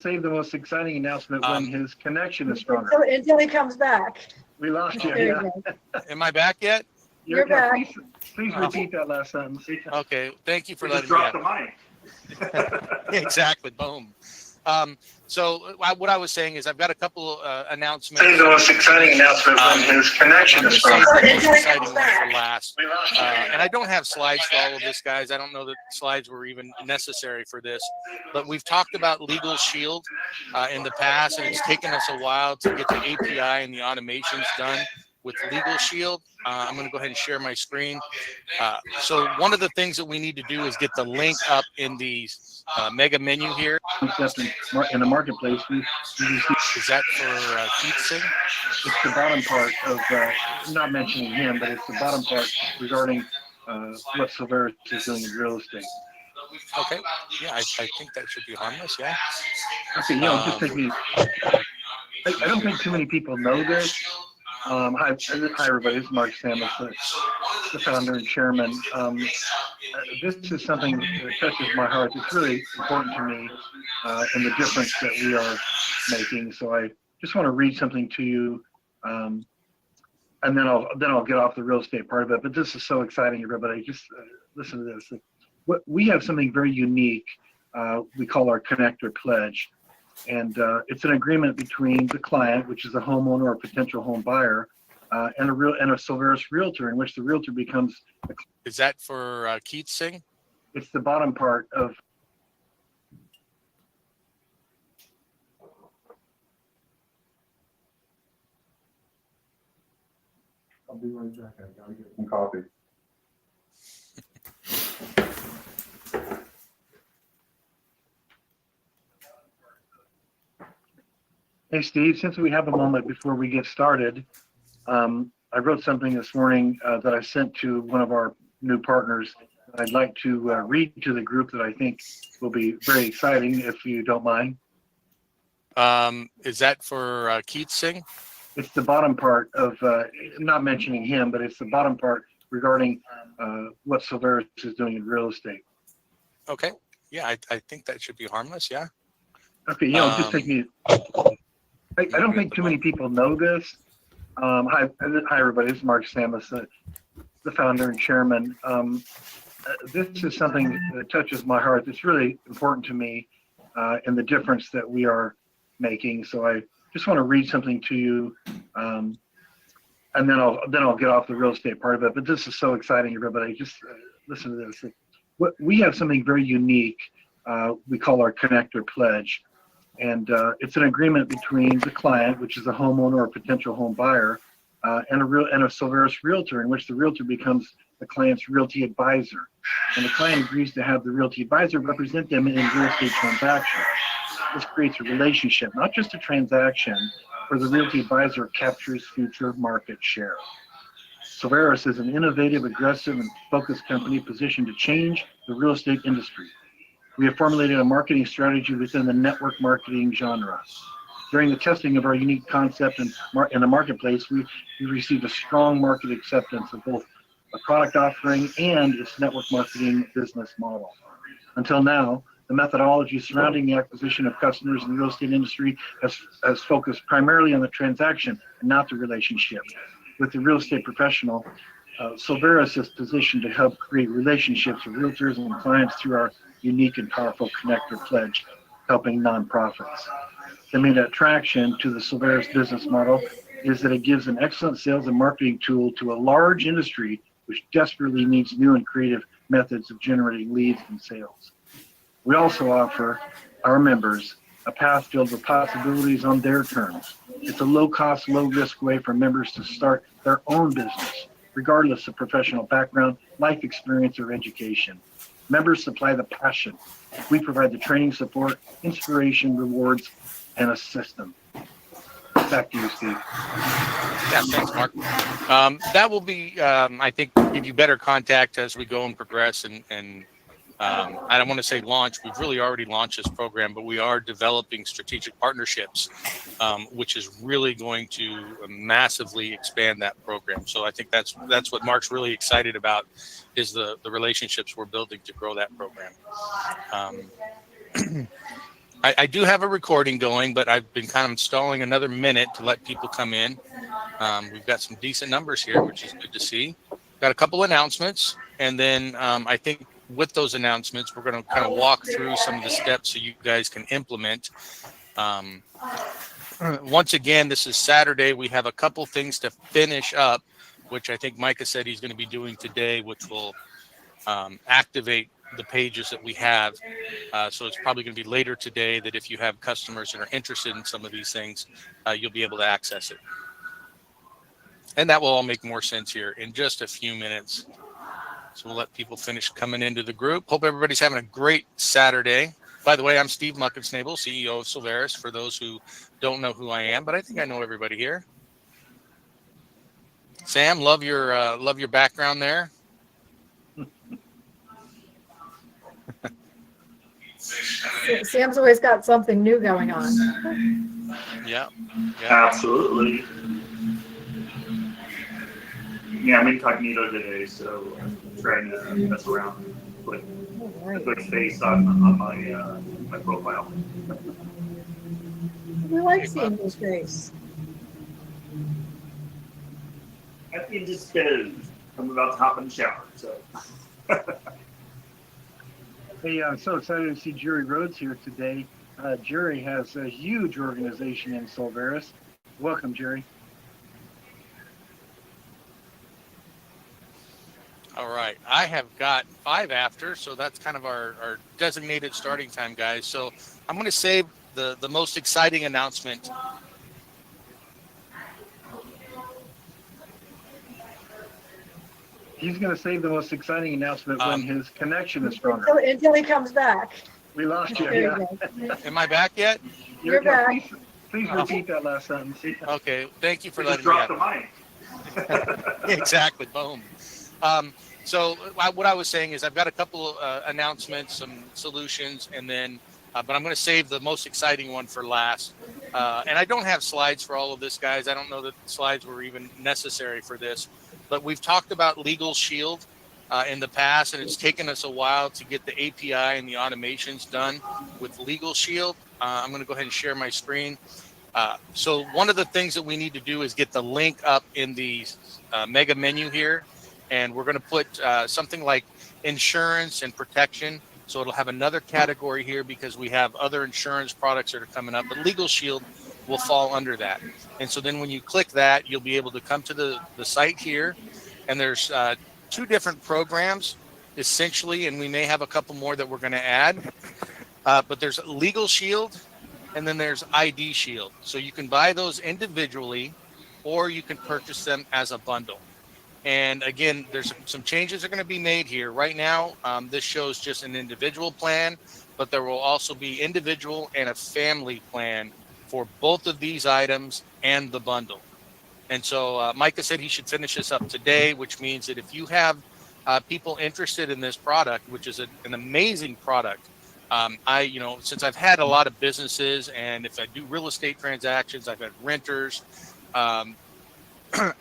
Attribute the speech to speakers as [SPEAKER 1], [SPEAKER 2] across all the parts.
[SPEAKER 1] save the most exciting announcement when his connection is stronger.
[SPEAKER 2] Until he comes back.
[SPEAKER 1] We lost you.
[SPEAKER 2] There
[SPEAKER 1] Yeah.
[SPEAKER 2] you go.
[SPEAKER 3] Am I back yet?
[SPEAKER 2] You're back.
[SPEAKER 1] Please repeat that last sentence.
[SPEAKER 3] Okay. Thank you for
[SPEAKER 4] We just
[SPEAKER 3] letting me
[SPEAKER 4] dropped the mic.
[SPEAKER 3] Exactly. Boom. What I was saying is I've got a couple announcements.
[SPEAKER 1] Save the most exciting announcement when his connection is
[SPEAKER 3] Save
[SPEAKER 1] stronger.
[SPEAKER 3] the most exciting one for last. And I don't have slides for all of this, guys. I don't know that slides were even necessary for this, but we've talked about Legal Shield in the past, and it's taken us a while to get the API and the automations done with Legal Shield. I'm going to go ahead and share my screen. So one of the things that we need to do is get the link up in the mega menu here.
[SPEAKER 1] In the marketplace,
[SPEAKER 3] Is that for Keith Singh?
[SPEAKER 1] it's the bottom part of, not mentioning him, but it's the bottom part regarding what Solveres is doing in real estate.
[SPEAKER 3] Okay. Yeah, I think that should be harmless. Yeah.
[SPEAKER 1] Okay, just take me. I don't think too many people know this. Hi, everybody. This is Mark Samus, the founder and chairman. This is something that touches my heart. It's really important to me and the difference that we are making. So I just want to read something to you, and then I'll get off the real estate part of it. But this is so exciting, everybody. Just listen to this. We have something very unique. We call our connector pledge. And it's an agreement between the client, which is a homeowner or potential home buyer, and a Solveres realtor, in which the realtor becomes.
[SPEAKER 3] Is that for Keith Singh?
[SPEAKER 1] It's the bottom part of.
[SPEAKER 4] I'll be right back. I gotta get some coffee.
[SPEAKER 1] Hey, Steve, since we have a moment before we get started, I wrote something this morning that I sent to one of our new partners. I'd like to read to the group that I think will be very exciting, if you don't mind.
[SPEAKER 3] Is that for Keith Singh?
[SPEAKER 1] It's the bottom part of, not mentioning him, but it's the bottom part regarding what Solveres is doing in real estate.
[SPEAKER 3] Okay. Yeah, I think that should be harmless. Yeah.
[SPEAKER 1] Okay, just take me. I don't think too many people know this. Hi, everybody. This is Mark Samus, the founder and chairman. This is something that touches my heart. It's really important to me and the difference that we are making. So I just want to read something to you, and then I'll get off the real estate part of it. But this is so exciting, everybody. Just listen to this. We have something very unique. We call our connector pledge. And it's an agreement between the client, which is a homeowner or potential home buyer, and a Solveres realtor, in which the realtor becomes the client's realty advisor. And the client agrees to have the realty advisor represent them in real estate transactions. This creates a relationship, not just a transaction, where the realty advisor captures future market share. Solveres is an innovative, aggressive, and focused company positioned to change the real estate industry. We have formulated a marketing strategy within the network marketing genre. During the testing of our unique concept in the marketplace, we received a strong market acceptance of both a product offering and its network marketing business model. Until now, the methodology surrounding the acquisition of customers in the real estate industry has focused primarily on the transaction and not the relationship. With the real estate professional, Solveres is positioned to help create relationships with realtors and clients through our unique and powerful connector pledge, helping nonprofits. The main attraction to the Solveres business model is that it gives an excellent sales and marketing tool to a large industry which desperately needs new and creative methods of generating leads and sales. We also offer our members a path filled with possibilities on their terms. It's a low-cost, low-risk way for members to start their own business, regardless of professional background, life experience, or education. Members supply the passion. We provide the training support, inspiration, rewards, and a system. Back to you, Steve.
[SPEAKER 3] Yeah, thanks, Mark. That will be, I think, give you better contact as we go and progress. And I don't want to say launch. We've really already launched this program, but we are developing strategic partnerships, which is really going to massively expand that program. So I think that's what Mark's really excited about, is the relationships we're building to grow that program. I do have a recording going, but I've been kind of stalling another minute to let people come in. We've got some decent numbers here, which is good to see. Got a couple announcements, and then I think with those announcements, we're going to kind of walk through some of the steps so you guys can implement. Once again, this is Saturday. We have a couple things to finish up, which I think Micah said he's going to be doing today, which will activate the pages that we have. So it's probably going to be later today that if you have customers that are interested in some of these things, you'll be able to access it. And that will all make more sense here in just a few minutes. So we'll let people finish coming into the group. Hope everybody's having a great Saturday. By the way, I'm Steve Muckensnabel, CEO of Solveres, for those who don't know who I am, but I think I know everybody here. Sam, love your background there.
[SPEAKER 2] Sam's always got something new going on.
[SPEAKER 3] Yeah.
[SPEAKER 5] Absolutely. Yeah, I'm incognito today, so I'm trying to mess around and put a good face on my profile.
[SPEAKER 2] We like seeing his face.
[SPEAKER 5] Happy indisposed. I'm about to hop in the shower, so.
[SPEAKER 1] Hey, I'm so excited to see Jerry Rhodes here today. Jerry has a huge organization in Solveres. Welcome, Jerry.
[SPEAKER 3] All right. I have got 5 after, so that's kind of our designated starting time, guys. So I'm going to save the most exciting announcement.
[SPEAKER 1] He's going to save the most exciting announcement when his connection is stronger.
[SPEAKER 2] Until he comes back.
[SPEAKER 1] We lost you.
[SPEAKER 2] There
[SPEAKER 1] Yeah.
[SPEAKER 2] you go.
[SPEAKER 3] Am I back yet?
[SPEAKER 2] You're back.
[SPEAKER 1] Please repeat that last sentence.
[SPEAKER 3] Okay. Thank you for
[SPEAKER 5] Just
[SPEAKER 3] letting me
[SPEAKER 5] drop the mic.
[SPEAKER 3] Exactly. Boom. So what I was saying is I've got a couple announcements, some solutions, and then, but I'm going to save the most exciting one for last. And I don't have slides for all of this, guys. I don't know that slides were even necessary for this, but we've talked about Legal Shield in the past, and it's taken us a while to get the API and the automations done with Legal Shield. I'm going to go ahead and share my screen. So one of the things that we need to do is get the link up in the mega menu here. And we're going to put something like insurance and protection. So it'll have another category here because we have other insurance products that are coming up. But Legal Shield will fall under that. And so then when you click that, you'll be able to come to the site here. And there's 2 different programs, essentially. And we may have a couple more that we're going to add. But there's Legal Shield, and then there's ID Shield. So you can buy those individually, or you can purchase them as a bundle. And again, there's some changes that are going to be made here. Right now, this shows just an individual plan, but there will also be individual and a family plan for both of these items and the bundle. And so Micah said he should finish this up today, which means that if you have people interested in this product, which is an amazing product, since I've had a lot of businesses, and if I do real estate transactions, I've had renters,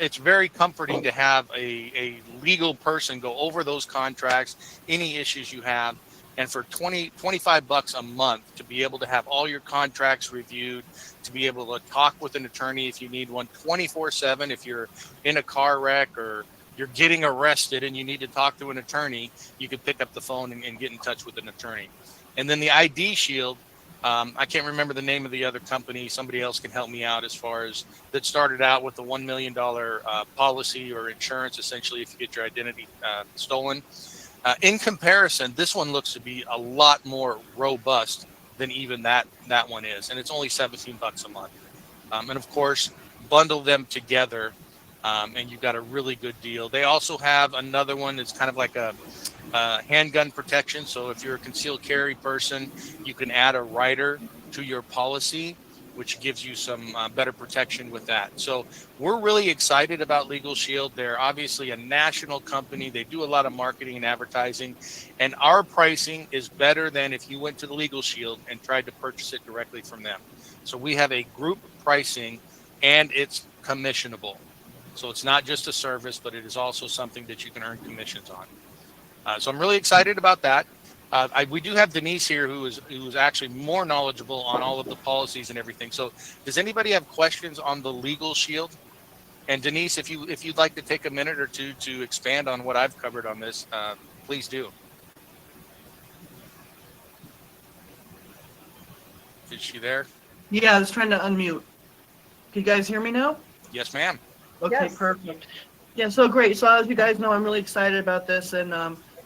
[SPEAKER 3] it's very comforting to have a legal person go over those contracts, any issues you have, and for $25 a month to be able to have all your contracts reviewed, to be able to talk with an attorney if you need one 24/7, if you're in a car wreck or you're getting arrested and you need to talk to an attorney, you can pick up the phone and get in touch with an attorney. And then the ID Shield, I can't remember the name of the other company. Somebody else can help me out as far as that started out with the $1 million policy or insurance, essentially, if you get your identity stolen. In comparison, this one looks to be a lot more robust than even that one is. And it's only $17 a month. And of course, bundle them together and you've got a really good deal. They also have another one that's kind of like a handgun protection. So if you're a concealed carry person, you can add a rider to your policy, which gives you some better protection with that. So we're really excited about Legal Shield. They're obviously a national company. They do a lot of marketing and advertising, and our pricing is better than if you went to the Legal Shield and tried to purchase it directly from them. So we have a group pricing, and it's commissionable. So it's not just a service, but it is also something that you can earn commissions on. So I'm really excited about that. We do have Denise here, who is actually more knowledgeable on all of the policies and everything. So, does anybody have questions on the legal shield? And Denise, if you'd like to take a minute or two to expand on what I've covered on this, please do. Is she there?
[SPEAKER 6] Yeah, I was trying to unmute. Can you guys hear me now?
[SPEAKER 3] Yes, ma'am.
[SPEAKER 6] Okay,
[SPEAKER 2] Yes.
[SPEAKER 6] perfect. Yeah, so great. So as you guys know, I'm really excited about this and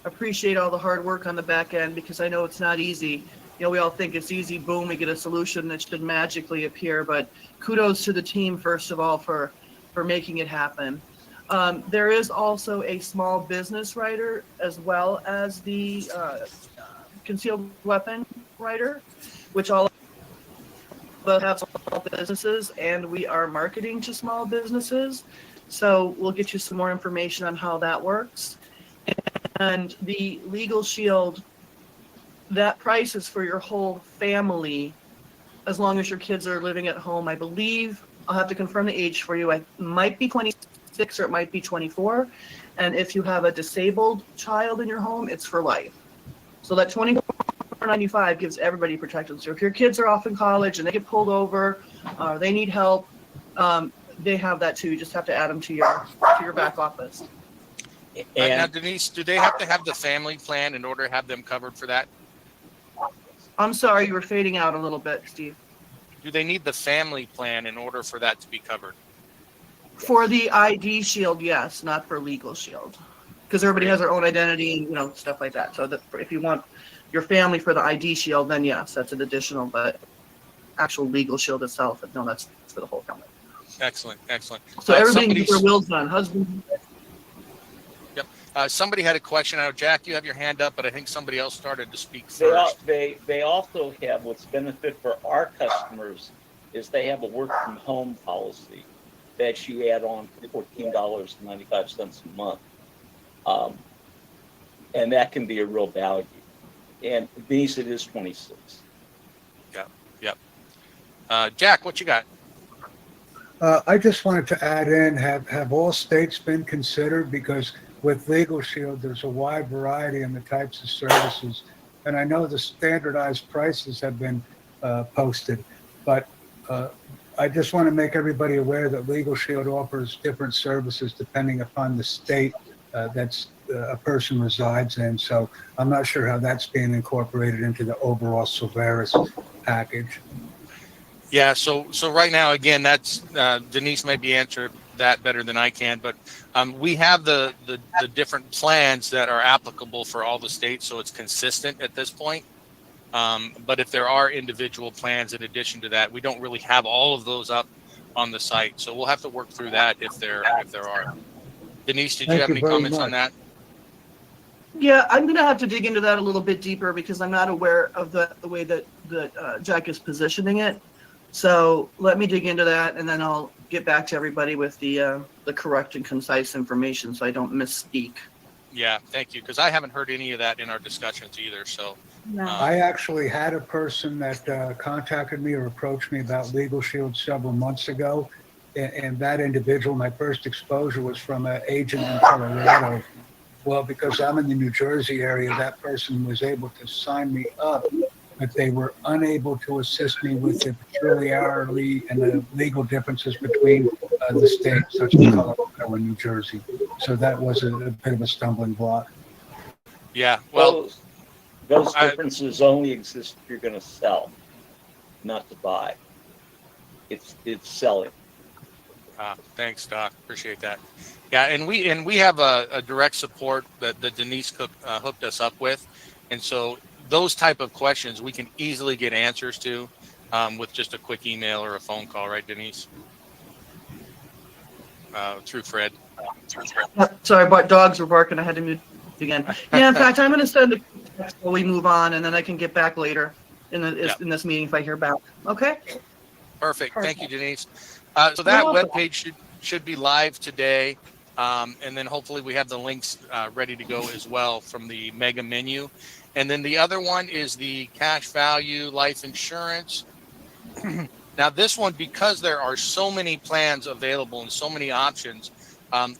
[SPEAKER 6] appreciate all the hard work on the back end because I know it's not easy. You know, we all think it's easy, boom, we get a solution that should magically appear, but kudos to the team, first of all, for making it happen. There is also a small business writer as well as the concealed weapon writer, which all of us have small businesses, and we are marketing to small businesses. So we'll get you some more information on how that works. And the Legal Shield, that price is for your whole family, as long as your kids are living at home. I believe, I'll have to confirm the age for you. It might be 26 or it might be 24. And if you have a disabled child in your home, it's for life. So that $24.95 gives everybody protection. So if your kids are off in college and they get pulled over, or they need help, they have that too. You just have to add them to your back office.
[SPEAKER 3] Now, Denise, do they have to have the family plan in order to have them covered for that?
[SPEAKER 6] I'm sorry, you were fading out a little bit, Steve.
[SPEAKER 3] Do they need the family plan in order for that to be covered?
[SPEAKER 6] For the ID Shield, yes, not for Legal Shield, because everybody has their own identity and stuff like that. So that if you want your family for the ID Shield, then yes, that's an additional. But actual Legal Shield itself, no, that's for the whole family.
[SPEAKER 3] Excellent, excellent.
[SPEAKER 6] So everybody can get their wills done. Husband.
[SPEAKER 3] Somebody had a question. I know, Jack, you have your hand up, but I think somebody else started to speak first.
[SPEAKER 7] They also have what's benefit for our customers is they have a work from home policy that you add on $14.95 a month. And that can be a real value. And these, it is 26.
[SPEAKER 3] Yep. Jack, what you got?
[SPEAKER 8] I just wanted to add in, have all states been considered? Because with Legal Shield, there's a wide variety in the types of services. And I know the standardized prices have been posted, but I just want to make everybody aware that Legal Shield offers different services depending upon the state that's a person resides in. So I'm not sure how that's being incorporated into the overall Solveres package.
[SPEAKER 3] Yeah, so right now, again, that's Denise maybe answered that better than I can, but we have the different plans that are applicable for all the states, so it's consistent at this point. But if there are individual plans in addition to that, we don't really have all of those up on the site, so we'll have to work through that if there are. Denise, did you have any comments on that?
[SPEAKER 6] Yeah, I'm going to have to dig into that a little bit deeper because I'm not aware of the way that Jack is positioning it. So let me dig into that, and then I'll get back to everybody with the correct and concise information so I don't misspeak.
[SPEAKER 3] Yeah, thank you, because I haven't heard any of that in our discussions either. So
[SPEAKER 8] I actually had a person that contacted me or approached me about Legal Shield several months ago, and that individual, my first exposure was from an agent in Colorado. Well, because I'm in the New Jersey area, that person was able to sign me up, but they were unable to assist me with the peculiarity and the legal differences between the states, such as Colorado and New Jersey. So that was a bit of a stumbling block.
[SPEAKER 3] Yeah, well,
[SPEAKER 7] those differences only exist if you're going to sell, not to buy. It's selling.
[SPEAKER 3] Thanks, Doc. Appreciate that. Yeah, and we have a direct support that Denise hooked us up with, and so those type of questions we can easily get answers to with just a quick email or a phone call, right, Denise? Through Fred.
[SPEAKER 6] Sorry, but dogs were barking. I had to mute again. Yeah, in fact, I'm going to send a text while we move on, and then I can get back later in this meeting if I hear back. Okay?
[SPEAKER 3] Perfect. Thank you, Denise. So that webpage should be live today, and then hopefully we have the links ready to go as well from the mega menu. And then the other one is the cash value life insurance. Now this one, because there are so many plans available and so many options,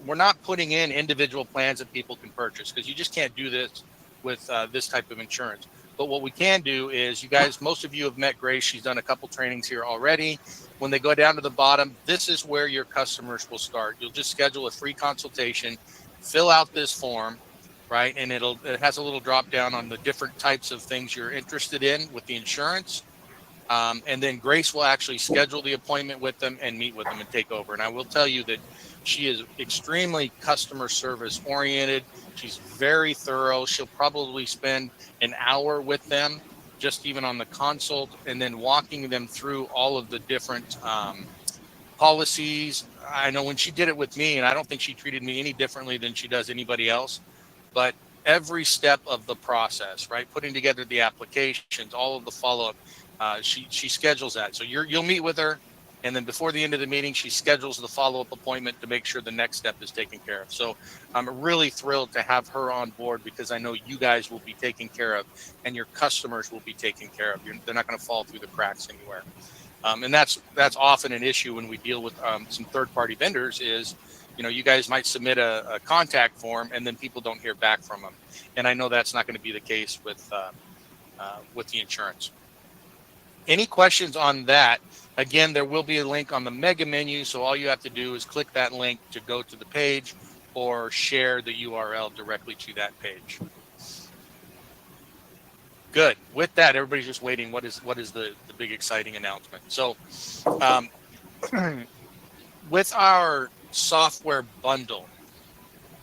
[SPEAKER 3] we're not putting in individual plans that people can purchase because you just can't do this with this type of insurance. But what we can do is, you guys, most of you have met Grace. She's done a couple trainings here already. When they go down to the bottom, this is where your customers will start. You'll just schedule a free consultation, fill out this form, right? And it has a little drop down on the different types of things you're interested in with the insurance. And then Grace will actually schedule the appointment with them and meet with them and take over. And I will tell you that she is extremely customer service oriented. She's very thorough. She'll probably spend an hour with them, just even on the consult, and then walking them through all of the different policies. I know when she did it with me, and I don't think she treated me any differently than she does anybody else, but every step of the process, right? Putting together the applications, all of the follow-up, she schedules that. So you'll meet with her, and then before the end of the meeting, she schedules the follow-up appointment to make sure the next step is taken care of. So I'm really thrilled to have her on board, because I know you guys will be taken care of and your customers will be taken care of. They're not going to fall through the cracks anywhere. And that's often an issue when we deal with some third-party vendors is, you guys might submit a contact form and then people don't hear back from them. And I know that's not going to be the case with the insurance. Any questions on that? Again, there will be a link on the mega menu. So all you have to do is click that link to go to the page or share the URL directly to that page. Good. With that, everybody's just waiting. What is the big exciting announcement? So with our software bundle,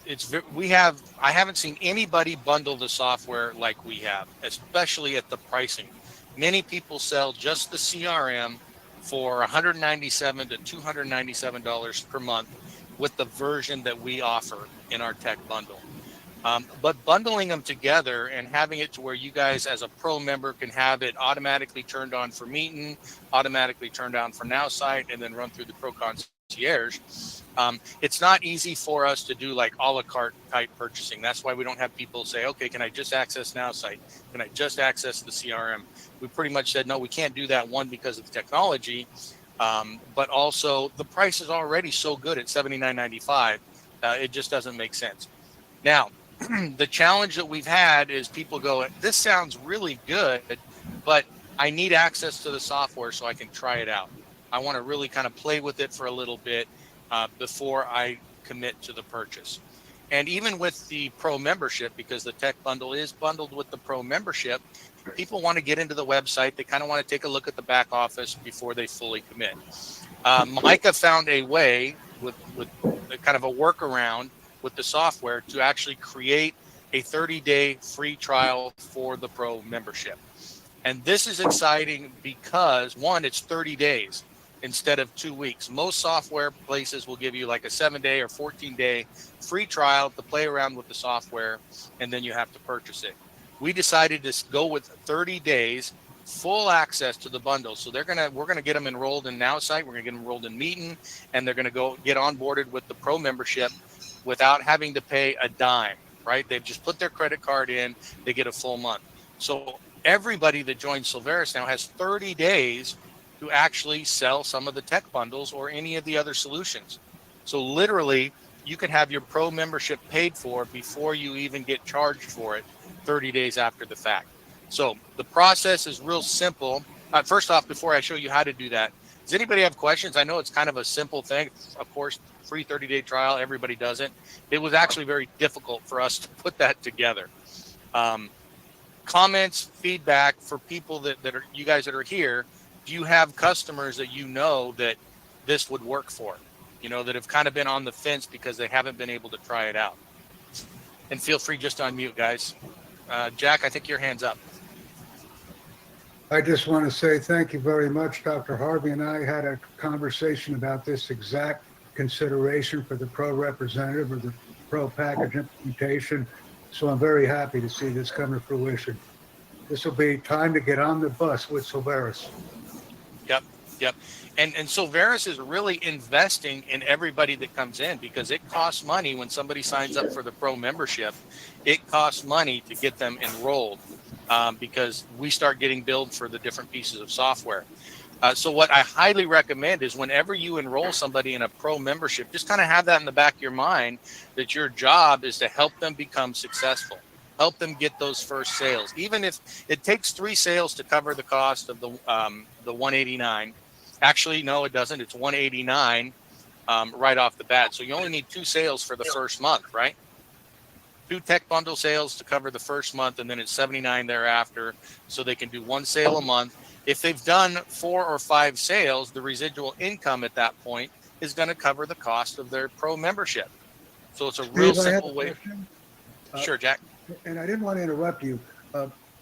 [SPEAKER 3] I haven't seen anybody bundle the software like we have, especially at the pricing. Many people sell just the CRM for $197 to $297 per month with the version that we offer in our tech bundle. But bundling them together and having it to where you guys as a pro member can have it automatically turned on for Meeting, automatically turned on for Now Site, and then run through the Pro Concierge. It's not easy for us to do like a la carte type purchasing. That's why we don't have people say, okay, can I just access Now Site? Can I just access the CRM? We pretty much said, no, we can't do that. One, because of the technology, but also the price is already so good at $79.95. It just doesn't make sense. Now, the challenge that we've had is people go, this sounds really good, but I need access to the software so I can try it out. I want to really kind of play with it for a little bit before I commit to the purchase. And even with the pro membership, because the tech bundle is bundled with the pro membership, people want to get into the website. They kind of want to take a look at the back office before they fully commit. Micah found a way with kind of a workaround with the software to actually create a 30-day free trial for the pro membership. And this is exciting because, one, it's 30 days instead of 2 weeks. Most software places will give you like a 7-day or 14-day free trial to play around with the software, and then you have to purchase it. We decided to go with 30 days, full access to the bundle. So we're gonna get them enrolled in Now Site, we're gonna get them enrolled in Meeting, and they're gonna go get onboarded with the pro membership without having to pay a dime, right? They've just put their credit card in, they get a full month. So everybody that joins Solveres now has 30 days to actually sell some of the tech bundles or any of the other solutions. So literally, you can have your pro membership paid for before you even get charged for it 30 days after the fact. So the process is real simple. First off, before I show you how to do that, does anybody have questions? I know it's kind of a simple thing. Of course, free 30-day trial, everybody does it. It was actually very difficult for us to put that together. Comments, feedback for people that are, you guys that are here, do you have customers that you know that this would work for? That have kind of been on the fence because they haven't been able to try it out. And feel free just to unmute, guys. Jack, I think your hand's up.
[SPEAKER 8] I just want to say thank you very much. Dr. Harvey and I had a conversation about this exact consideration for the pro representative or the pro package implementation. So I'm very happy to see this come to fruition. This will be time to get on the bus with Solveres.
[SPEAKER 3] Yep. And Solveres is really investing in everybody that comes in, because it costs money when somebody signs up for the pro membership. It costs money to get them enrolled because we start getting billed for the different pieces of software. So what I highly recommend is whenever you enroll somebody in a pro membership, just kind of have that in the back of your mind that your job is to help them become successful. help them get those first sales. Even if it takes 3 sales to cover the cost of the 189. Actually, no, it doesn't. It's 189 right off the bat. So you only need 2 sales for the first month, right? 2 tech bundle sales to cover the first month, and then it's 79 thereafter. So they can do 1 sale a month. If they've done 4 or 5 sales, the residual income at that point is going to cover the cost of their pro membership. So it's a real
[SPEAKER 8] Steve, I have a
[SPEAKER 3] simple way.
[SPEAKER 8] question.
[SPEAKER 3] Sure, Jack.
[SPEAKER 8] And I didn't want to interrupt you,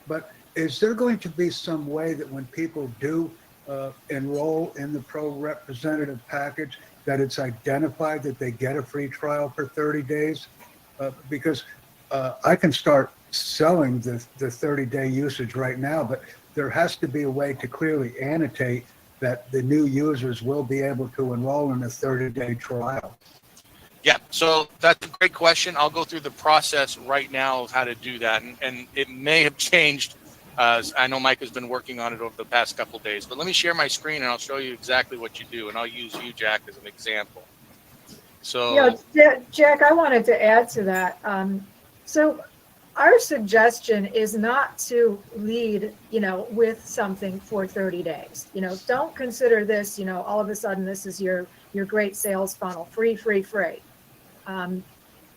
[SPEAKER 8] but is there going to be some way that when people do enroll in the pro representative package, that it's identified that they get a free trial for 30 days? Because I can start selling the 30-day usage right now, but there has to be a way to clearly annotate that the new users will be able to enroll in a 30-day trial.
[SPEAKER 3] Yeah, so that's a great question. I'll go through the process right now of how to do that, and it may have changed. I know Mike has been working on it over the past couple of days, but let me share my screen and I'll show you exactly what you do, and I'll use you, Jack, as an example. So,
[SPEAKER 2] Jack, I wanted to add to that. So our suggestion is not to lead, with something for 30 days. Don't consider this, all of a sudden this is your great sales funnel, free.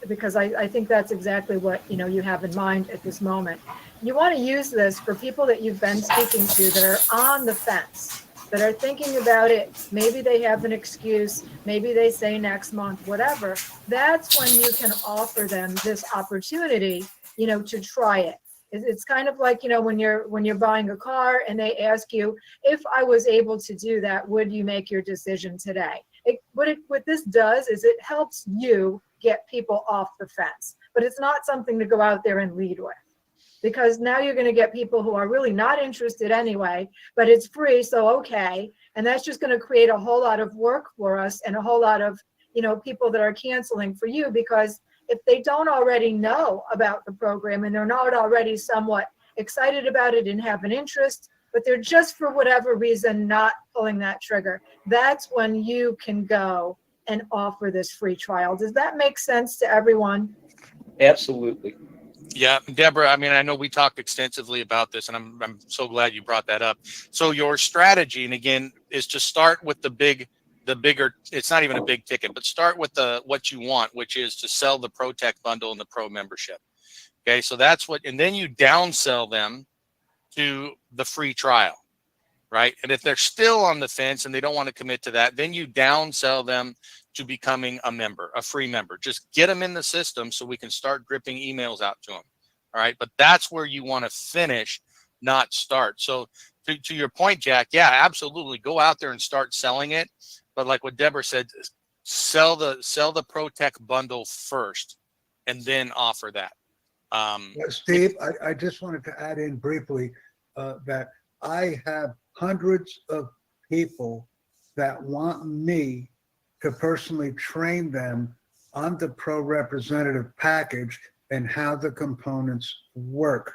[SPEAKER 2] Because I think that's exactly what, you have in mind at this moment. You want to use this for people that you've been speaking to that are on the fence, that are thinking about it. Maybe they have an excuse. Maybe they say next month, whatever. That's when you can offer them this opportunity, to try it. It's kind of like, when you're buying a car and they ask you, if I was able to do that, would you make your decision today? What this does is it helps you get people off the fence, but it's not something to go out there and lead with, because now you're going to get people who are really not interested anyway, but it's free. So, okay. And that's just going to create a whole lot of work for us and a whole lot of, people that are canceling for you, because if they don't already know about the program and they're not already somewhat excited about it and have an interest, but they're just for whatever reason not pulling that trigger, that's when you can go and offer this free trial. Does that make sense to everyone?
[SPEAKER 7] Absolutely.
[SPEAKER 3] yeah, Deborah, I know we talked extensively about this, and I'm so glad you brought that up. So your strategy, and again, is to start with the bigger, it's not even a big ticket, but start with what you want, which is to sell the Pro Tech bundle and the Pro membership. Okay, so that's and then you downsell them to the free trial, right? And if they're still on the fence and they don't want to commit to that, then you downsell them to becoming a member, a free member. Just get them in the system so we can start dripping emails out to them. All right, but that's where you want to finish, not start. So to your point, Jack, yeah, absolutely, go out there and start selling it. But like what Deborah said, sell the Pro Tech bundle first, and then offer that.
[SPEAKER 8] Steve, I just wanted to add in briefly that I have hundreds of people that want me to personally train them on the pro representative package and how the components work.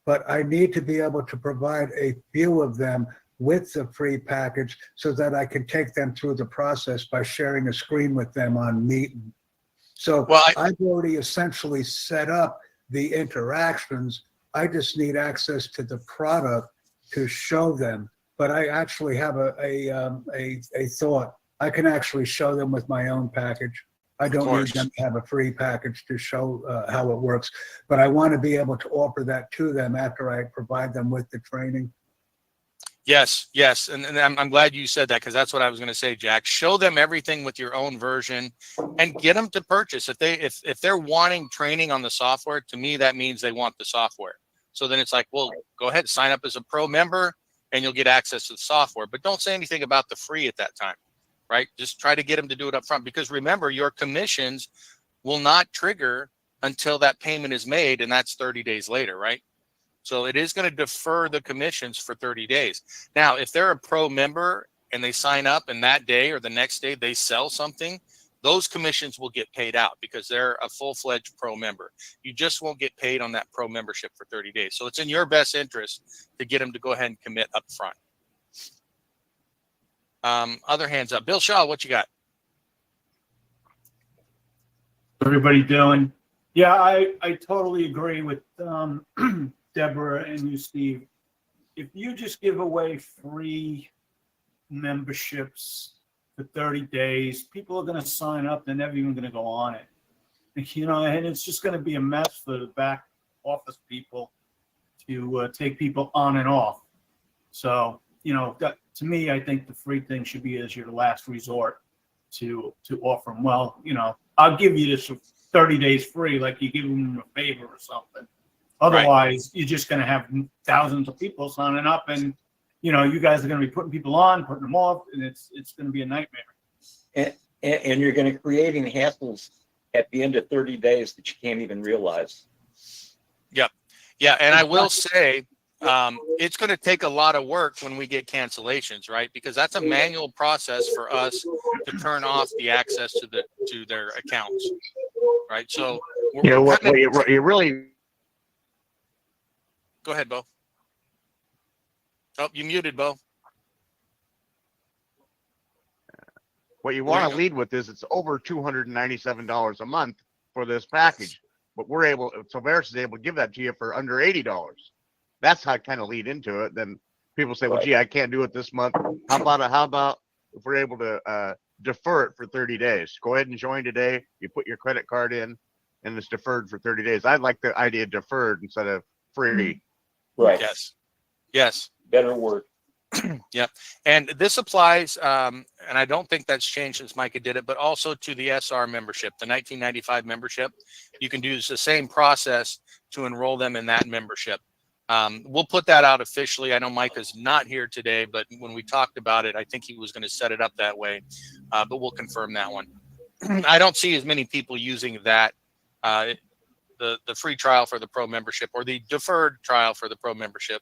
[SPEAKER 8] But I need to be able to provide a few of them with the free package so that I can take them through the process by sharing a screen with them on Meeting. So I've already essentially set up the interactions. I just need access to the product to show them. But I actually have a thought. I can actually show them with my own package. I don't need them to have a free package to show how it works. But I want to be able to offer that to them after I provide them with the training.
[SPEAKER 3] Yes. And I'm glad you said that, because that's what I was going to say, Jack. Show them everything with your own version and get them to purchase. If they're wanting training on the software, to me, that means they want the software. So then it's like, well, go ahead, sign up as a pro member and you'll get access to the software. But don't say anything about the free at that time, right? Just try to get them to do it up front, because remember, your commissions will not trigger until that payment is made, and that's 30 days later, right? So it is going to defer the commissions for 30 days. Now, if they're a pro member and they sign up and that day or the next day they sell something, those commissions will get paid out because they're a full-fledged pro member. You just won't get paid on that pro membership for 30 days. So it's in your best interest to get them to go ahead and commit up front. Other hands up. Bill Shaw, what you got?
[SPEAKER 9] Everybody doing? Yeah, I totally agree with Deborah and you, Steve. If you just give away free memberships for 30 days, people are going to sign up. They're never even going to go on it. You know, and it's just going to be a mess for the back office people to take people on and off. So, you know, that, to me, I think the free thing should be as your last resort to offer them. Well, you know, I'll give you this 30 days free, like you give them a favor or something. Otherwise, you're just going to have thousands of people signing up, and you know, you guys are going to be putting people on, putting them off, and it's going to be a nightmare.
[SPEAKER 7] And you're going to creating hassles at the end of 30 days that you can't even realize.
[SPEAKER 3] Yep. Yeah. And I will say, it's going to take a lot of work when we get cancellations, right? Because that's a manual process for us to turn off the access to their accounts, right? So
[SPEAKER 10] You know what you really
[SPEAKER 3] go ahead, Bo. Oh, you muted, Bo.
[SPEAKER 10] what you want to lead with is it's over $297 a month for this package, but Solveres is able to give that to you for under $80. That's how I kind of lead into it. Then people say, well, gee, I can't do it this month. How about if we're able to defer it for 30 days? Go ahead and join today. You put your credit card in and it's deferred for 30 days. I like the idea of deferred instead of free.
[SPEAKER 7] Right.
[SPEAKER 3] Yes.
[SPEAKER 7] Better word.
[SPEAKER 3] Yep. And this applies, and I don't think that's changed since Micah did it, but also to the SR membership, the 1995 membership. You can do the same process to enroll them in that membership. We'll put that out officially. I know Micah's not here today, but when we talked about it, I think he was going to set it up that way, but we'll confirm that one. I don't see as many people using that, the free trial for the pro membership or the deferred trial for the pro membership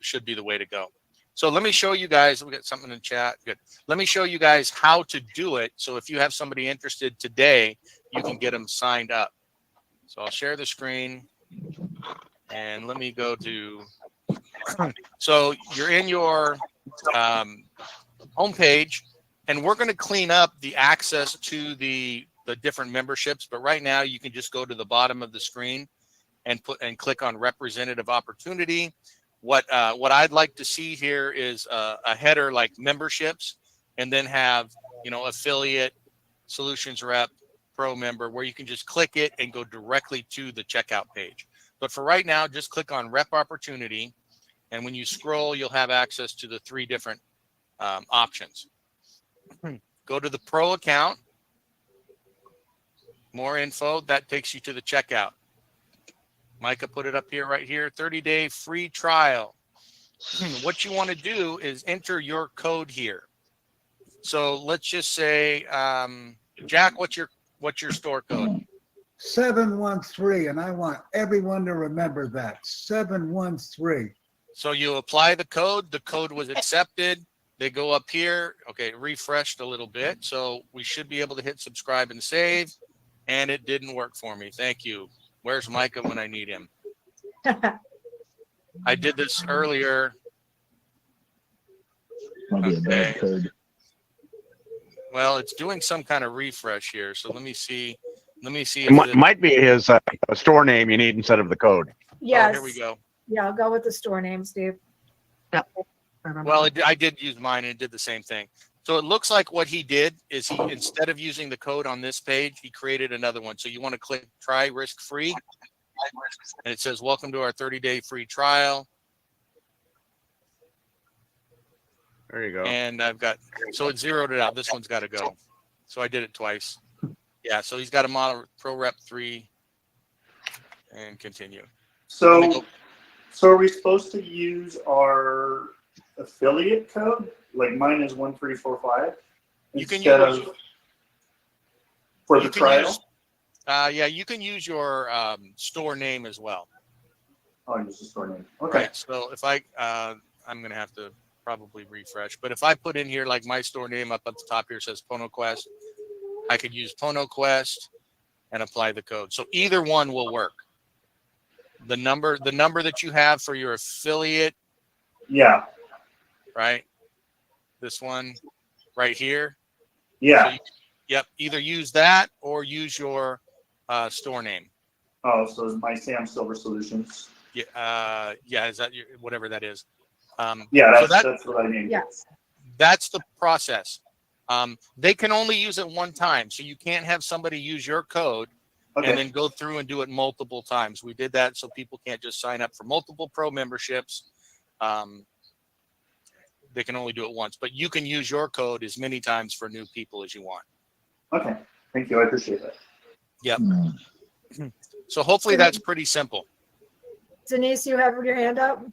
[SPEAKER 3] should be the way to go. So let me show you guys, we got something in the chat. Good. Let me show you guys how to do it. So if you have somebody interested today, you can get them signed up. So I'll share the screen and let me go to, so you're in your homepage and we're going to clean up the access to the different memberships. But right now you can just go to the bottom of the screen and click on representative opportunity. What I'd like to see here is a header like memberships, and then have, you know, affiliate, solutions rep, pro member, where you can just click it and go directly to the checkout page. But for right now, just click on rep opportunity, and when you scroll, you'll have access to the 3 different options. Go to the pro account, more info, that takes you to the checkout. Micah put it up here, right here, 30-day free trial. What you want to do is enter your code here. So let's just say, Jack, what's your store code?
[SPEAKER 8] 713, and I want everyone to remember that. 713.
[SPEAKER 3] So you apply the code. The code was accepted. They go up here. Okay, refreshed a little bit. So we should be able to hit subscribe and save. And it didn't work for me. Thank you. Where's Micah when I need him? I did this earlier. Okay. Well, it's doing some kind of refresh here. So let me see.
[SPEAKER 10] It might be his store name you need instead of the code.
[SPEAKER 2] Yes.
[SPEAKER 3] Oh, here we go.
[SPEAKER 2] Yeah, I'll go with the store name, Steve.
[SPEAKER 3] Well, I did use mine and it did the same thing. So it looks like what he did is he, instead of using the code on this page, he created another one. So you want to click try risk free. And it says, welcome to our 30-day free trial.
[SPEAKER 10] There you go.
[SPEAKER 3] And so it zeroed it out. This one's got to go. So I did it twice. Yeah. So he's got a model pro rep 3 and continue.
[SPEAKER 5] So are we supposed to use our affiliate code? Like mine is 1345.
[SPEAKER 3] You can
[SPEAKER 5] instead
[SPEAKER 3] use
[SPEAKER 5] of for the trial.
[SPEAKER 3] Yeah, you can use your store name as well.
[SPEAKER 5] Oh, use the store name. Okay.
[SPEAKER 3] Right. So if I'm gonna have to probably refresh, but if I put in here like my store name up at the top here says Pono Quest, I could use Pono Quest and apply the code. So either one will work. The number that you have for your affiliate.
[SPEAKER 5] Yeah.
[SPEAKER 3] Right. This one right here.
[SPEAKER 5] Yeah.
[SPEAKER 3] So yep. Either use that or use your store name?
[SPEAKER 5] Oh, so my Sam Silver Solutions.
[SPEAKER 3] Yeah, is that whatever that is?
[SPEAKER 5] Yeah,
[SPEAKER 3] so
[SPEAKER 5] that's what I named.
[SPEAKER 2] Yes.
[SPEAKER 3] that's the process. They can only use it one time, so you can't have somebody use your code
[SPEAKER 5] Okay.
[SPEAKER 3] and then go through and do it multiple times. We did that so people can't just sign up for multiple pro memberships. They can only do it once, but you can use your code as many times for new people as you want.
[SPEAKER 5] Okay. Thank you. I appreciate that.
[SPEAKER 3] Yep. So hopefully that's pretty simple.
[SPEAKER 2] Denise, you have your hand up?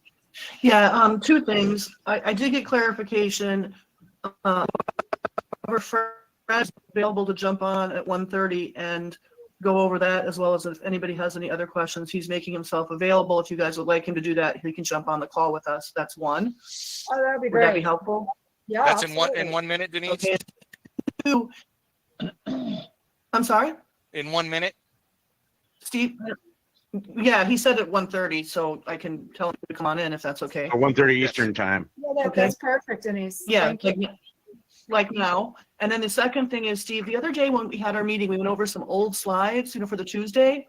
[SPEAKER 6] Yeah, two things. I did get clarification. Fred is available to jump on at 1:30 and go over that, as well as if anybody has any other questions. He's making himself available. If you guys would like him to do that, he can jump on the call with us. That's one.
[SPEAKER 2] Oh, that'd be
[SPEAKER 6] Would that be
[SPEAKER 2] great.
[SPEAKER 6] helpful?
[SPEAKER 2] Yeah.
[SPEAKER 3] That's
[SPEAKER 2] absolutely.
[SPEAKER 3] in 1 minute, Denise.
[SPEAKER 6] Okay. Two. I'm sorry,
[SPEAKER 3] In 1 minute.
[SPEAKER 6] Steve? Yeah, he said at 1:30, so I can tell him to come on in if that's okay.
[SPEAKER 10] 1:30 Eastern time.
[SPEAKER 2] Yeah,
[SPEAKER 6] Okay.
[SPEAKER 2] that's perfect, Denise.
[SPEAKER 6] Yeah,
[SPEAKER 2] Thank you.
[SPEAKER 6] like now. And then the second thing is, Steve, the other day when we had our meeting, we went over some old slides, for the Tuesday.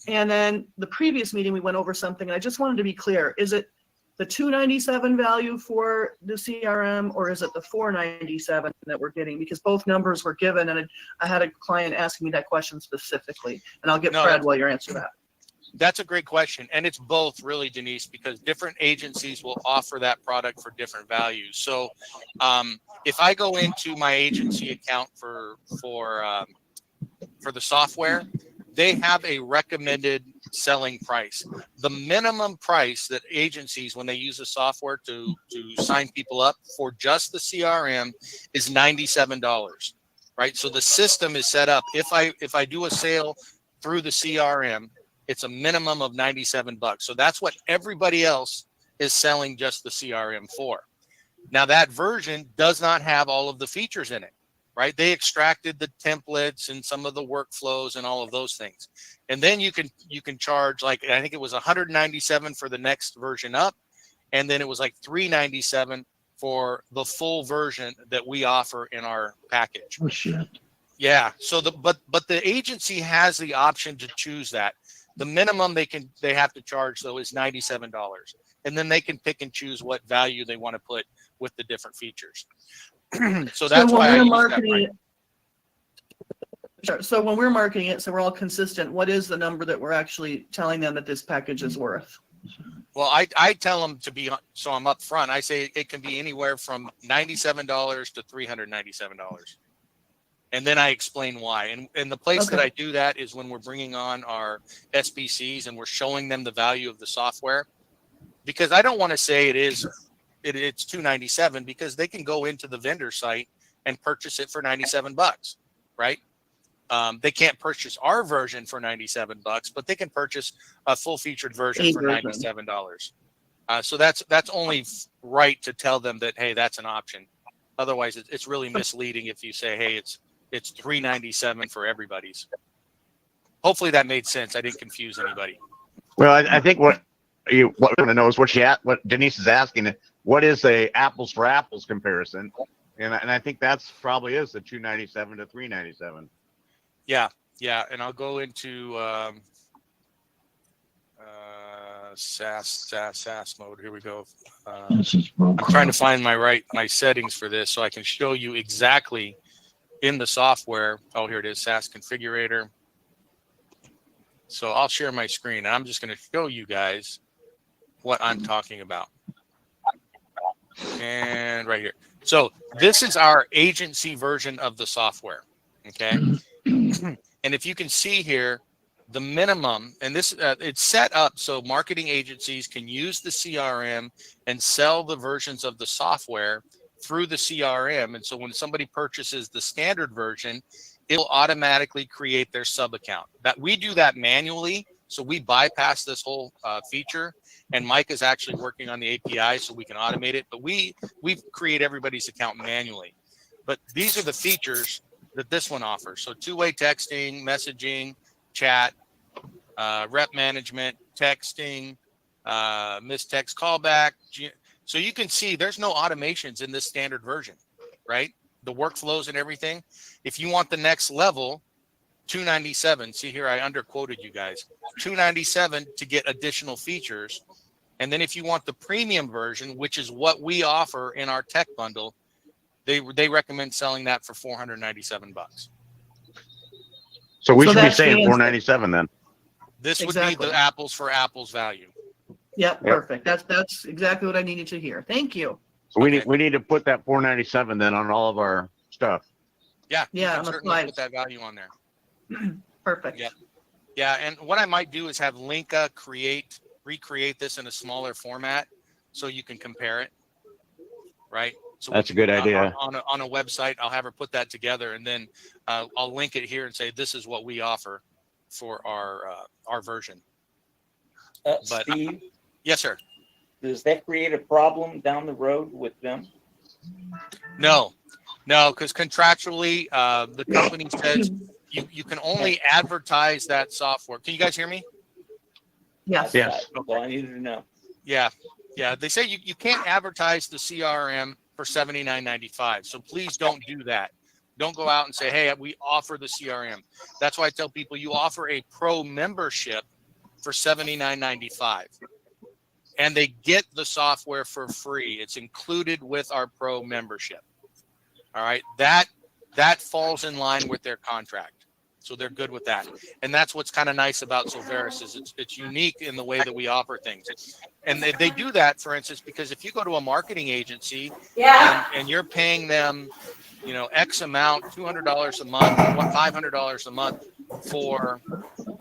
[SPEAKER 6] And then the previous meeting, we went over something, and I just wanted to be clear. Is it the 297 value for the CRM, or is it the 497 that we're getting? Because both numbers were given, and I had a client asking me that question specifically. And I'll get
[SPEAKER 3] No,
[SPEAKER 6] Fred while you answer that.
[SPEAKER 3] That's a great question. And it's both really, Denise, because different agencies will offer that product for different values. So if I go into my agency account for the software, they have a recommended selling price. The minimum price that agencies, when they use the software to sign people up for just the CRM, is $97, right? So the system is set up. If I do a sale through the CRM, it's a minimum of $97. So that's what everybody else is selling just the CRM for. Now that version does not have all of the features in it, right? They extracted the templates and some of the workflows and all of those things. And then you can charge, like, I think it was $197 for the next version up. And then it was like $397 for the full version that we offer in our package.
[SPEAKER 11] Oh, shit.
[SPEAKER 3] Yeah. So but the agency has the option to choose that. The minimum they have to charge though is $97, and then they can pick and choose what value they want to put with the different features. So that's why I use that price.
[SPEAKER 6] Sure. So when we're marketing it, so we're all consistent, what is the number that we're actually telling them that this package is worth?
[SPEAKER 3] Well, I tell them to be, so I'm up front. I say it can be anywhere from $97 to $397. And then I explain why. And the place that I do that is when we're bringing on our SBCs and we're showing them the value of the software, because I don't want to say it's $297, because they can go into the vendor site and purchase it for $97, right? They can't purchase our version for $97, but they can purchase a full featured version for $97. So that's only right to tell them that, hey, that's an option. Otherwise, it's really misleading if you say, hey, it's $397 for everybody's. Hopefully that made sense. I didn't confuse anybody.
[SPEAKER 10] Well, I think what we want to know is what Denise is asking. What is a apples for apples comparison? And I think that's probably is the 297 to 397.
[SPEAKER 3] Yeah. And I'll go into SaaS mode. Here we go. I'm trying to find my settings for this so I can show you exactly in the software. Oh, here it is, SaaS configurator. So I'll share my screen, and I'm just going to show you guys what I'm talking about. And right here. So this is our agency version of the software. Okay. And if you can see here, the minimum, and this it's set up so marketing agencies can use the CRM and sell the versions of the software through the CRM. And so when somebody purchases the standard version, it'll automatically create their sub account. That we do that manually, so we bypass this whole feature. And Mike is actually working on the API so we can automate it. But we create everybody's account manually. But these are the features that this one offers. So two-way texting, messaging, chat, rep management, texting, missed text callback. So you can see there's no automations in this standard version, right? The workflows and everything. If you want the next level, $297. See here, I underquoted you guys. $297 to get additional features. And then if you want the premium version, which is what we offer in our tech bundle, they recommend selling that for $497.
[SPEAKER 10] So we
[SPEAKER 6] So
[SPEAKER 10] should be
[SPEAKER 6] that's
[SPEAKER 10] saying
[SPEAKER 6] the
[SPEAKER 10] 497 then.
[SPEAKER 3] This would
[SPEAKER 6] Exactly.
[SPEAKER 3] be the apples for apples value.
[SPEAKER 6] Yep, perfect. That's exactly what I needed to hear. Thank you.
[SPEAKER 10] So
[SPEAKER 3] Okay.
[SPEAKER 10] we need to put that 497 then on all of our stuff.
[SPEAKER 3] Yeah, you
[SPEAKER 6] Yeah,
[SPEAKER 3] can
[SPEAKER 6] on the
[SPEAKER 3] certainly
[SPEAKER 6] slides.
[SPEAKER 3] put that value on there.
[SPEAKER 6] Perfect.
[SPEAKER 3] Yeah. Yeah, and what I might do is have Linka recreate this in a smaller format so you can compare it. Right? So
[SPEAKER 10] That's a good idea.
[SPEAKER 3] On a website, I'll have her put that together, and then I'll link it here and say this is what we offer for our version. But
[SPEAKER 7] Steve,
[SPEAKER 3] yes, sir.
[SPEAKER 7] does that create a problem down the road with them?
[SPEAKER 3] No, because contractually, the company says you can only advertise that software. Can you guys hear me?
[SPEAKER 6] Yes.
[SPEAKER 10] Yes.
[SPEAKER 7] Well, I needed to know.
[SPEAKER 3] Yeah. They say you can't advertise the CRM for $79.95. So please don't do that. Don't go out and say, hey, we offer the CRM. That's why I tell people you offer a pro membership for $79.95. And they get the software for free. It's included with our pro membership. All right. That falls in line with their contract. So they're good with that. And that's what's kind of nice about Solveres is it's unique in the way that we offer things. And they do that, for instance, because if you go to a marketing agency and you're paying them, X amount, $200 a month, $500 a month for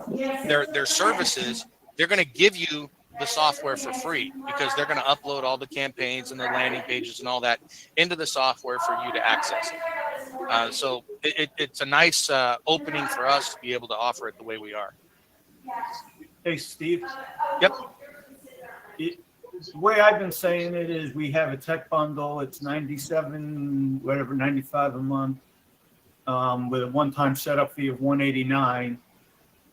[SPEAKER 3] their services, they're going to give you the software for free because they're going to upload all the campaigns and the landing pages and all that into the software for you to access. So it's a nice opening for us to be able to offer it the way we are.
[SPEAKER 9] Hey, Steve.
[SPEAKER 3] Yep.
[SPEAKER 9] The way I've been saying it is we have a tech bundle. It's 95 a month with a one-time setup fee of $189.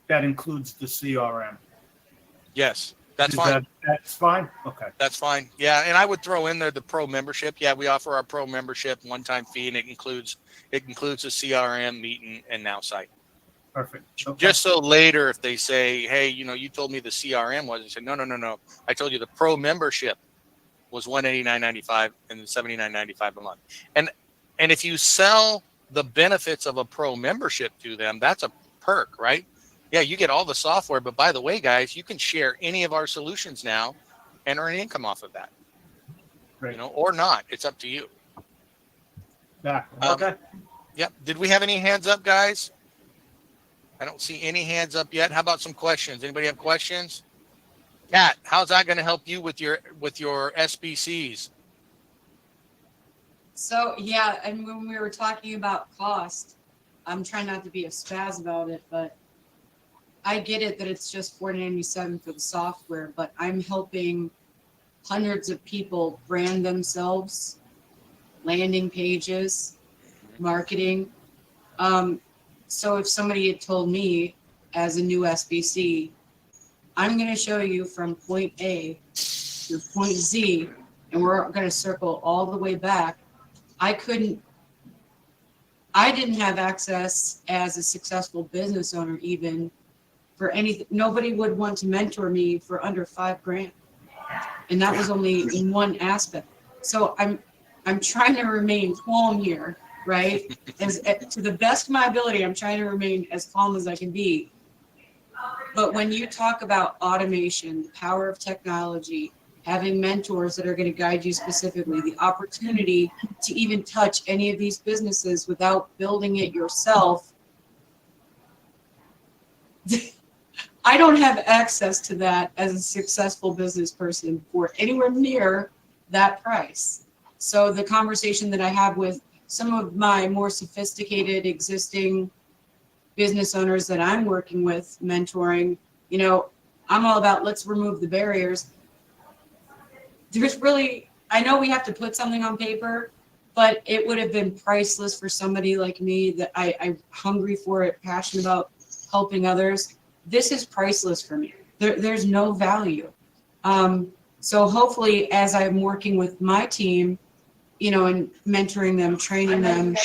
[SPEAKER 9] That includes the CRM.
[SPEAKER 3] Yes, that's fine.
[SPEAKER 9] That's fine? Okay.
[SPEAKER 3] That's fine. Yeah, and I would throw in there the pro membership. Yeah, we offer our pro membership one-time fee, and it includes the CRM, Meet, and Now site.
[SPEAKER 9] Perfect. Okay.
[SPEAKER 3] Just so later, if they say, hey, you told me the CRM was, I said, no. I told you the pro membership was $189.95 and $79.95 a month. And if you sell the benefits of a pro membership to them, that's a perk, right? Yeah, you get all the software, but by the way, guys, you can share any of our solutions now and earn income off of that,
[SPEAKER 9] Great.
[SPEAKER 3] or not. It's up to you.
[SPEAKER 9] Yeah. Okay.
[SPEAKER 3] Yep. Did we have any hands up, guys? I don't see any hands up yet. How about some questions? Anybody have questions? Kat, how's that going to help you with your SBCs?
[SPEAKER 11] So, yeah, and when we were talking about cost, I'm trying not to be a spaz about it, but I get it that it's just $497 for the software, but I'm helping hundreds of people brand themselves, landing pages, marketing. So if somebody had told me as a new SBC, I'm going to show you from point A to point Z, and we're going to circle all the way back, I didn't have access as a successful business owner even for anything. Nobody would want to mentor me for under $5,000. And that was only in one aspect. So I'm trying to remain calm here, right? To the best of my ability, I'm trying to remain as calm as I can be. But when you talk about automation, the power of technology, having mentors that are going to guide you specifically, the opportunity to even touch any of these businesses without building it yourself, I don't have access to that as a successful business person for anywhere near that price. So the conversation that I have with some of my more sophisticated existing business owners that I'm working with, mentoring, I'm all about let's remove the barriers. I know we have to put something on paper, but it would have been priceless for somebody like me that I'm hungry for it, passionate about helping others. This is priceless for me. There's no value. So hopefully as I'm working with my team, and mentoring them, training them,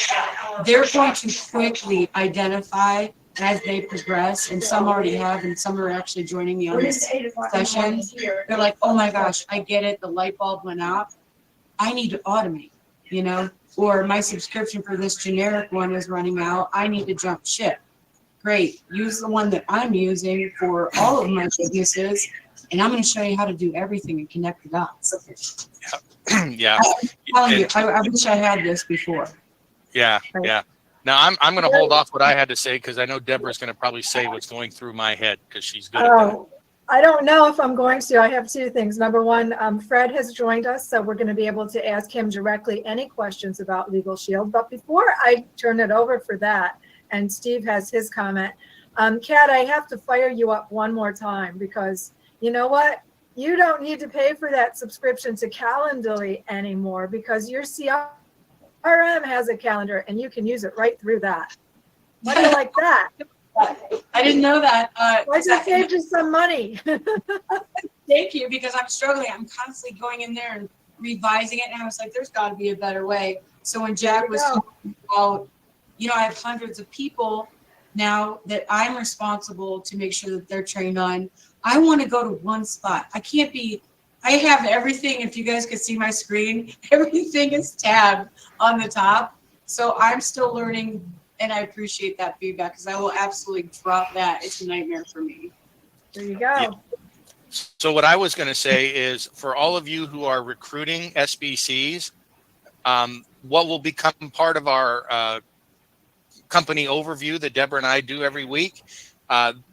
[SPEAKER 11] they're going to quickly identify as they progress, and some already have, and some are actually joining me on this session. They're like, oh my gosh, I get it. The light bulb went off. I need to automate, or my subscription for this generic one is running out. I need to jump ship. Great. Use the one that I'm using for all of my businesses, and I'm going to show you how to do everything and connect the dots.
[SPEAKER 3] Yeah.
[SPEAKER 11] I'm telling you, I wish I had this before.
[SPEAKER 3] Yeah. Now I'm going to hold off what I had to say because I know Deborah's going to probably say what's going through my head because she's good at that.
[SPEAKER 2] Oh, I don't know if I'm going to. I have two things. Number one, Fred has joined us, so we're going to be able to ask him directly any questions about Legal Shield. But before I turn it over for that, and Steve has his comment, Kat, I have to fire you up one more time because you know what? You don't need to pay for that subscription to Calendly anymore because your CRM has a calendar and you can use it right through that. How do you like that?
[SPEAKER 11] I didn't know that.
[SPEAKER 2] I just saved you some money.
[SPEAKER 11] Thank you, because I'm struggling. I'm constantly going in there and revising it, and I was like, there's got to be a better way. So when Jack was talking about, I have hundreds of people now that I'm responsible to make sure that they're trained on. I want to go to one spot. I have everything. If you guys could see my screen, everything is tabbed on the top. So I'm still learning, and I appreciate that feedback because I will absolutely drop that. It's a nightmare for me.
[SPEAKER 2] There you go.
[SPEAKER 3] Yeah. So what I was going to say is for all of you who are recruiting SBCs, what will become part of our company overview that Deborah and I do every week,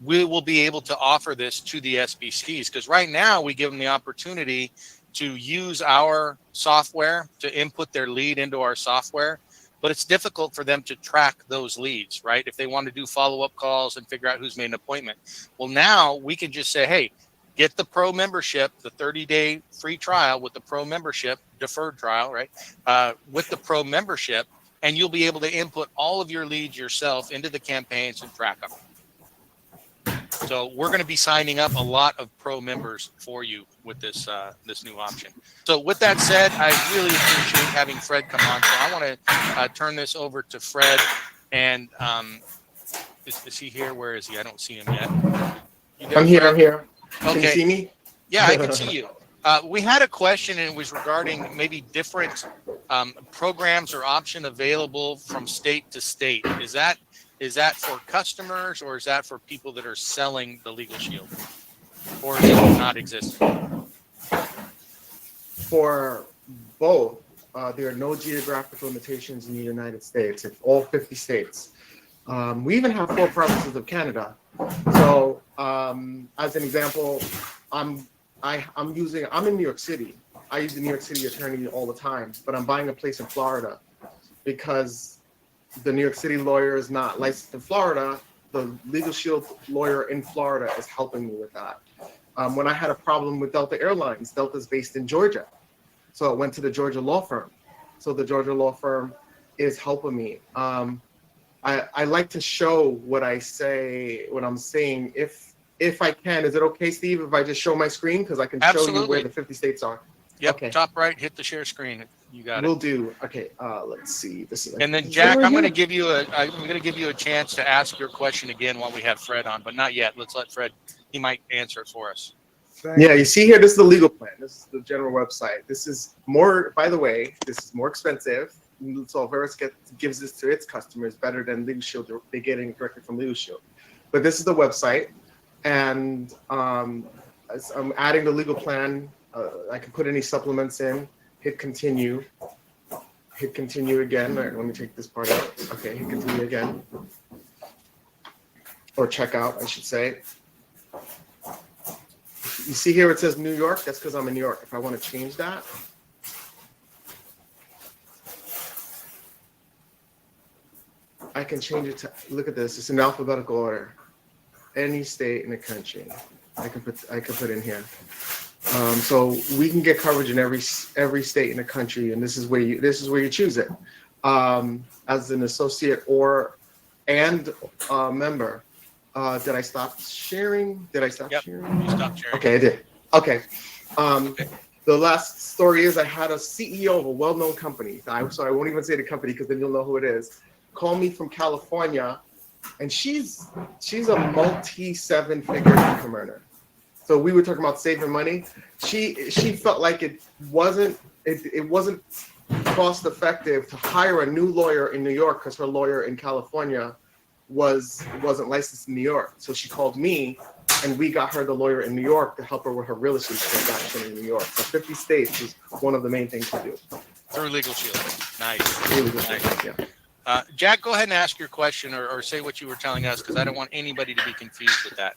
[SPEAKER 3] we will be able to offer this to the SBCs because right now we give them the opportunity to use our software to input their lead into our software, but it's difficult for them to track those leads, right? If they want to do follow-up calls and figure out who's made an appointment. Well, now we can just say, hey, get the pro membership, the 30-day free trial with the pro membership, deferred trial, right? With the pro membership, and you'll be able to input all of your leads yourself into the campaigns and track them. So we're going to be signing up a lot of pro members for you with this this new option. So with that said, I really appreciate having Fred come on. So I want to turn this over to Fred. And is he here? Where is he? I don't see him yet.
[SPEAKER 12] I'm here.
[SPEAKER 3] Okay.
[SPEAKER 12] Can you see me?
[SPEAKER 3] Yeah, I can see you. We had a question, and it was regarding maybe different programs or option available from state to state. Is that for customers, or is that for people that are selling the Legal Shield, or does it not exist?
[SPEAKER 12] For both, there are no geographic limitations in the United States. It's all 50 states. We even have 4 provinces of Canada. So, as an example, I'm in New York City. I use the New York City attorney all the time, but I'm buying a place in Florida because the New York City lawyer is not licensed in Florida. The Legal Shield lawyer in Florida is helping me with that. When I had a problem with Delta Airlines, Delta's based in Georgia. So it went to the Georgia law firm. So the Georgia law firm is helping me. I like to show what I say, what I'm saying. If I can, is it okay, Steve, if I just show my screen? Because I can show you where the 50 states are.
[SPEAKER 3] Yep,
[SPEAKER 12] okay.
[SPEAKER 3] Top right, hit the share screen. You got it.
[SPEAKER 12] Will do. Okay, let's see. This is.
[SPEAKER 3] And then Jack, I'm going to give you a chance to ask your question again while we have Fred on, but not yet. Let's let Fred. He might answer it for us.
[SPEAKER 12] Yeah, you see here, this is the legal plan. This is the general website. This is more, by the way, this is more expensive. Solveres gives this to its customers better than Legal Shield. They're getting directly from Legal Shield. But this is the website. And as I'm adding the legal plan. I can put any supplements in, hit continue again. All right, let me take this part out. Okay, hit continue again. Or check out, I should say. You see here it says New York, that's because I'm in New York. If I want to change that, I can change it to, look at this, it's in alphabetical order. Any state in the country, I can put in here. So we can get coverage in every state in the country, and this is where you choose it. As an associate and member. Did I stop sharing? Did I stop sharing?
[SPEAKER 3] You stopped sharing.
[SPEAKER 12] Okay, I did. Okay. The last story is I had a CEO of a well-known company. So I won't even say the company because then you'll know who it is. Call me from California and she's a multi 7-figure income earner. So we were talking about saving money. She felt like it wasn't cost effective to hire a new lawyer in New York because her lawyer in California wasn't licensed in New York. So she called me, and we got her the lawyer in New York to help her with her real estate transaction in New York. So 50 states is one of the main things to do.
[SPEAKER 3] Through Legal Shield. Nice.
[SPEAKER 12] Really good.
[SPEAKER 3] Nice.
[SPEAKER 12] Yeah.
[SPEAKER 3] Jack, go ahead and ask your question or say what you were telling us, because I don't want anybody to be confused with that.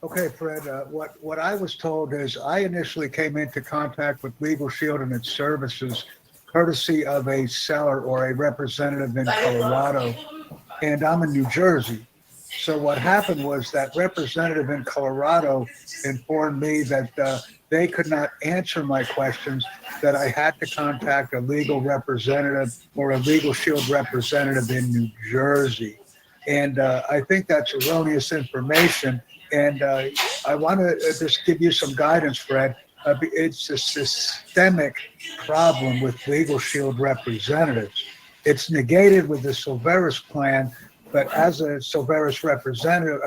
[SPEAKER 8] Okay, Fred, what I was told is I initially came into contact with Legal Shield and its services courtesy of a seller or a representative in Colorado, and I'm in New Jersey. So what happened was that representative in Colorado informed me that they could not answer my questions, that I had to contact a legal representative or a Legal Shield representative in New Jersey. And I think that's erroneous information. And I want to just give you some guidance, Fred. It's a systemic problem with Legal Shield representatives. It's negated with the Solveres plan, but as a Solveres representative,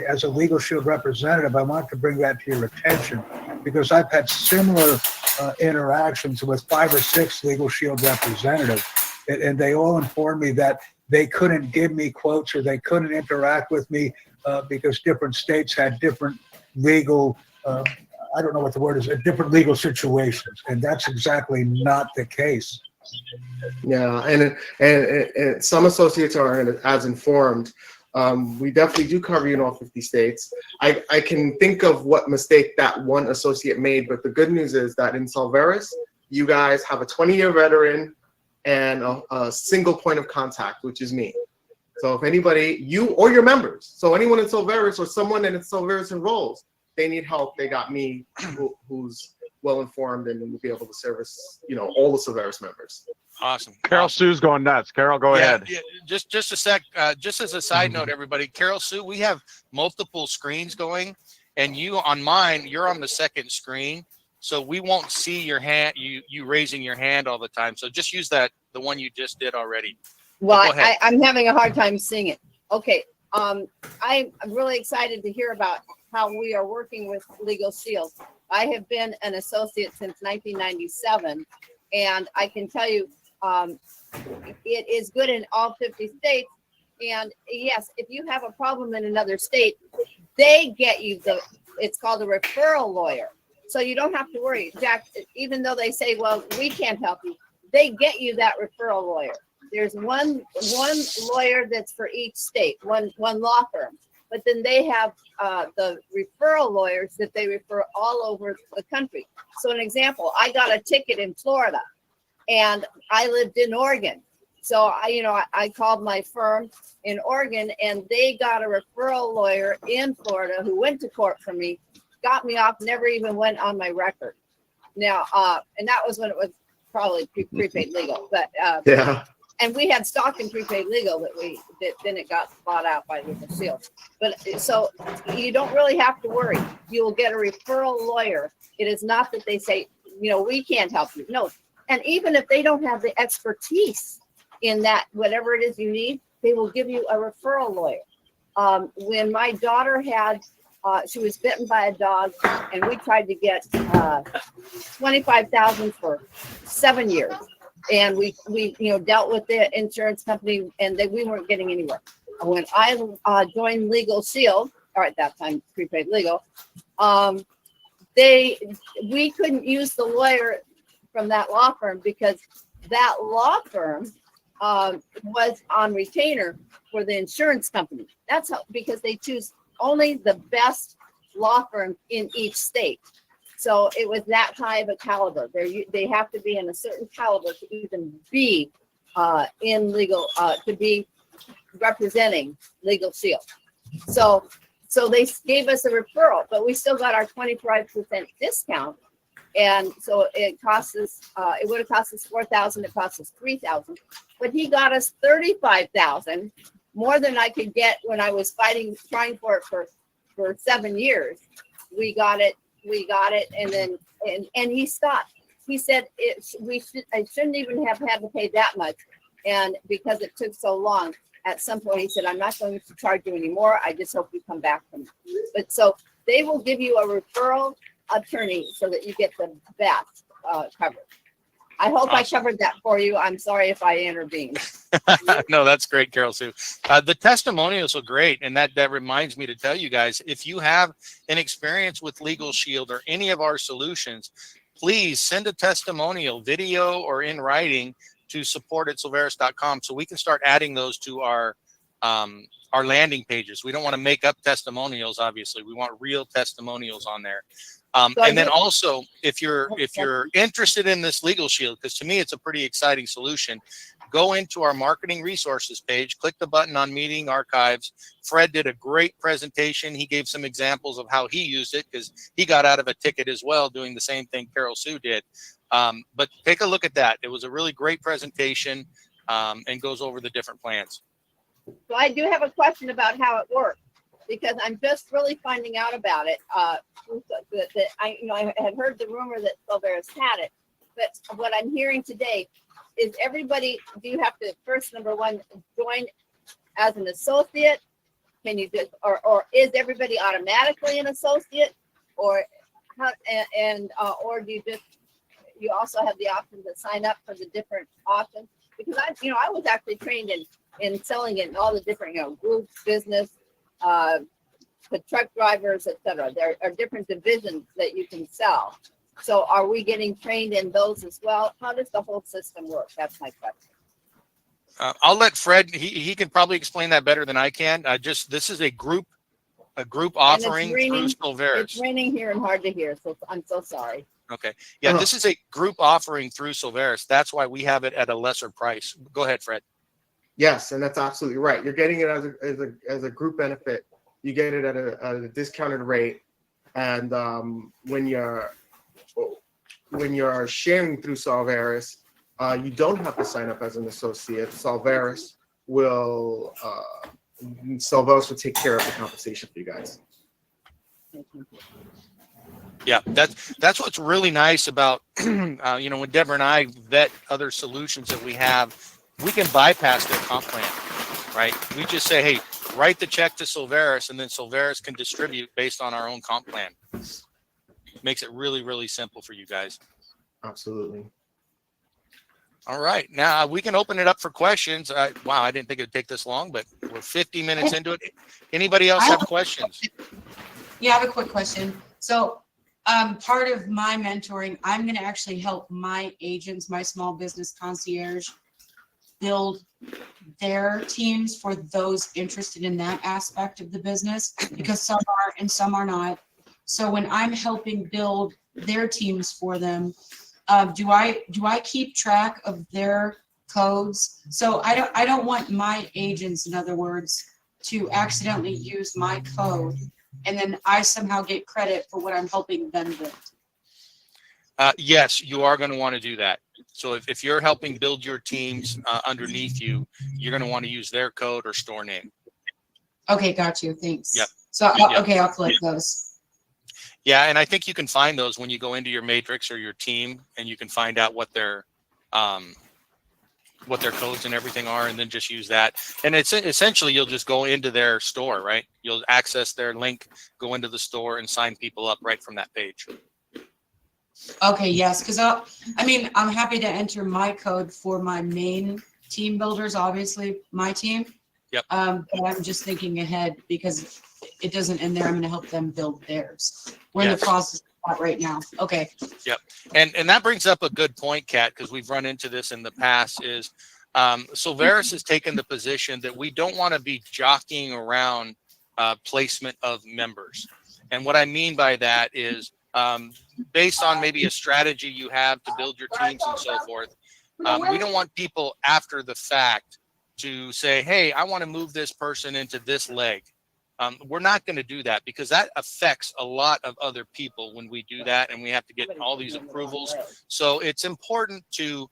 [SPEAKER 8] as a Legal Shield representative, I want to bring that to your attention because I've had similar interactions with 5 or 6 Legal Shield representatives, and they all informed me that they couldn't give me quotes or they couldn't interact with me because different states had different legal, I don't know what the word is, different legal situations. And that's exactly not the case.
[SPEAKER 12] Yeah, and some associates aren't as informed. We definitely do cover you in all 50 states. I can think of what mistake that one associate made, but the good news is that in Solveres, you guys have a 20-year veteran and a single point of contact, which is me. So if anybody, you or your members, so anyone in Solveres or someone in Solveres enrolls, they need help, they got me who's well-informed and will be able to service, all the Solveres members.
[SPEAKER 3] Awesome.
[SPEAKER 10] Carol Sue's going nuts. Carol, go ahead.
[SPEAKER 3] Yeah, just a sec. Just as a side note, everybody, Carol Sue, we have multiple screens going, and you on mine, you're on the second screen, so we won't see your hand, you raising your hand all the time. So just use the one you just did already.
[SPEAKER 13] Well, I'm having a hard time seeing it. Okay. I'm really excited to hear about how we are working with Legal Shield. I have been an associate since 1997, and I can tell you it is good in all 50 states. And yes, if you have a problem in another state, they get you it's called a referral lawyer. So you don't have to worry, Jack, even though they say, well, we can't help you, they get you that referral lawyer. There's one lawyer that's for each state, one law firm, but then they have the referral lawyers that they refer all over the country. So an example, I got a ticket in Florida and I lived in Oregon. So I called my firm in Oregon and they got a referral lawyer in Florida who went to court for me, got me off, never even went on my record. Now, and that was when it was probably prepaid legal, but
[SPEAKER 12] yeah.
[SPEAKER 13] And we had stock in prepaid legal that then it got bought out by Legal Shield. But so you don't really have to worry. You will get a referral lawyer. It is not that they say, we can't help you. No. And even if they don't have the expertise in that, whatever it is you need, they will give you a referral lawyer. When my daughter she was bitten by a dog, and we tried to get $25,000 for 7 years. And we dealt with the insurance company, and we weren't getting anywhere. When I joined Legal Shield, or at that time prepaid legal, we couldn't use the lawyer from that law firm because that law firm was on retainer for the insurance company. That's because they choose only the best law firm in each state. So it was that high of a caliber. They have to be in a certain caliber to even be in legal, to be representing Legal Shield. So they gave us a referral, but we still got our 25% discount. And so it cost us, it would have cost us $4,000. It cost us $3,000, but he got us $35,000, more than I could get when I was trying for it for 7 years. We got it, and then he stopped. He said I shouldn't even have had to pay that much, and because it took so long. at some point, he said, I'm not going to charge you anymore. I just hope you come back from it. But so they will give you a referral attorney so that you get the best coverage. I hope I covered that for you. I'm sorry if I intervened.
[SPEAKER 3] No, that's great, Carol Sue. The testimonials are great. And that reminds me to tell you guys, if you have an experience with Legal Shield or any of our solutions, please send a testimonial, video or in writing, to support@solveres.com so we can start adding those to our landing pages. We don't want to make up testimonials, obviously. We want real testimonials on there. And then also, if you're interested in this Legal Shield, because to me it's a pretty exciting solution, go into our marketing resources page, click the button on meeting archives. Fred did a great presentation. He gave some examples of how he used it because he got out of a ticket as well doing the same thing Carol Sue did. But take a look at that. It was a really great presentation and goes over the different plans.
[SPEAKER 13] So I do have a question about how it works, because I'm just really finding out about it. I had heard the rumor that Solveres had it, but what I'm hearing today is everybody, do you have to first, number one, join as an associate? Can you just, or is everybody automatically an associate, or how, or do you just, you also have the option to sign up for the different options? Because I was actually trained in selling it in all the different, groups, business, the truck drivers, etc. There are different divisions that you can sell. So are we getting trained in those as well? How does the whole system work? That's my question.
[SPEAKER 3] I'll let Fred, he can probably explain that better than I can. This is a group offering through Solveres.
[SPEAKER 13] It's raining here and hard to hear, so I'm so sorry.
[SPEAKER 3] Okay. Yeah, this is a group offering through Solveres. That's why we have it at a lesser price. Go ahead, Fred.
[SPEAKER 12] Yes, and that's absolutely right. You're getting it as a group benefit. You get it at a discounted rate, and when you're sharing through Solveres, you don't have to sign up as an associate. Solveres will take care of the compensation for you guys.
[SPEAKER 3] Yeah, that's what's really nice about when Deborah and I vet other solutions that we have, we can bypass their comp plan, right? We just say, hey, write the check to Solveres, and then Solveres can distribute based on our own comp plan. Makes it really, really simple for you guys.
[SPEAKER 12] Absolutely.
[SPEAKER 3] All right, now we can open it up for questions. Wow, I didn't think it'd take this long, but we're 50 minutes into it. Anybody else have questions?
[SPEAKER 11] Yeah, I have a quick question. So part of my mentoring, I'm going to actually help my agents, my small business concierge, build their teams for those interested in that aspect of the business, because some are and some are not. So when I'm helping build their teams for them, do I keep track of their codes? So I don't want my agents, in other words, to accidentally use my code and then I somehow get credit for what I'm helping them build.
[SPEAKER 3] Yes, you are going to want to do that. So if you're helping build your teams underneath you, you're going to want to use their code or store name.
[SPEAKER 11] Okay, got you. Thanks.
[SPEAKER 3] Yep.
[SPEAKER 11] So
[SPEAKER 3] Yep.
[SPEAKER 11] Okay, I'll collect those.
[SPEAKER 3] Yeah, and I think you can find those when you go into your matrix or your team, and you can find out what their codes and everything are, and then just use that. And it's essentially you'll just go into their store, right? You'll access their link, go into the store, and sign people up right from that page.
[SPEAKER 11] Okay, yes, because I'm happy to enter my code for my main team builders, obviously my team.
[SPEAKER 3] Yep.
[SPEAKER 11] But I'm just thinking ahead because if it doesn't end there, I'm going to help them build theirs. We're in the process of that right now. Okay.
[SPEAKER 3] Yep. And that brings up a good point, Kat, because we've run into this in the past. Is Solveres has taken the position that we don't want to be jockeying around placement of members, and what I mean by that is. Based on maybe a strategy you have to build your teams and so forth. We don't want people after the fact to say, hey, I want to move this person into this leg. We're not going to do that because that affects a lot of other people when we do that, and we have to get all these approvals. So it's important to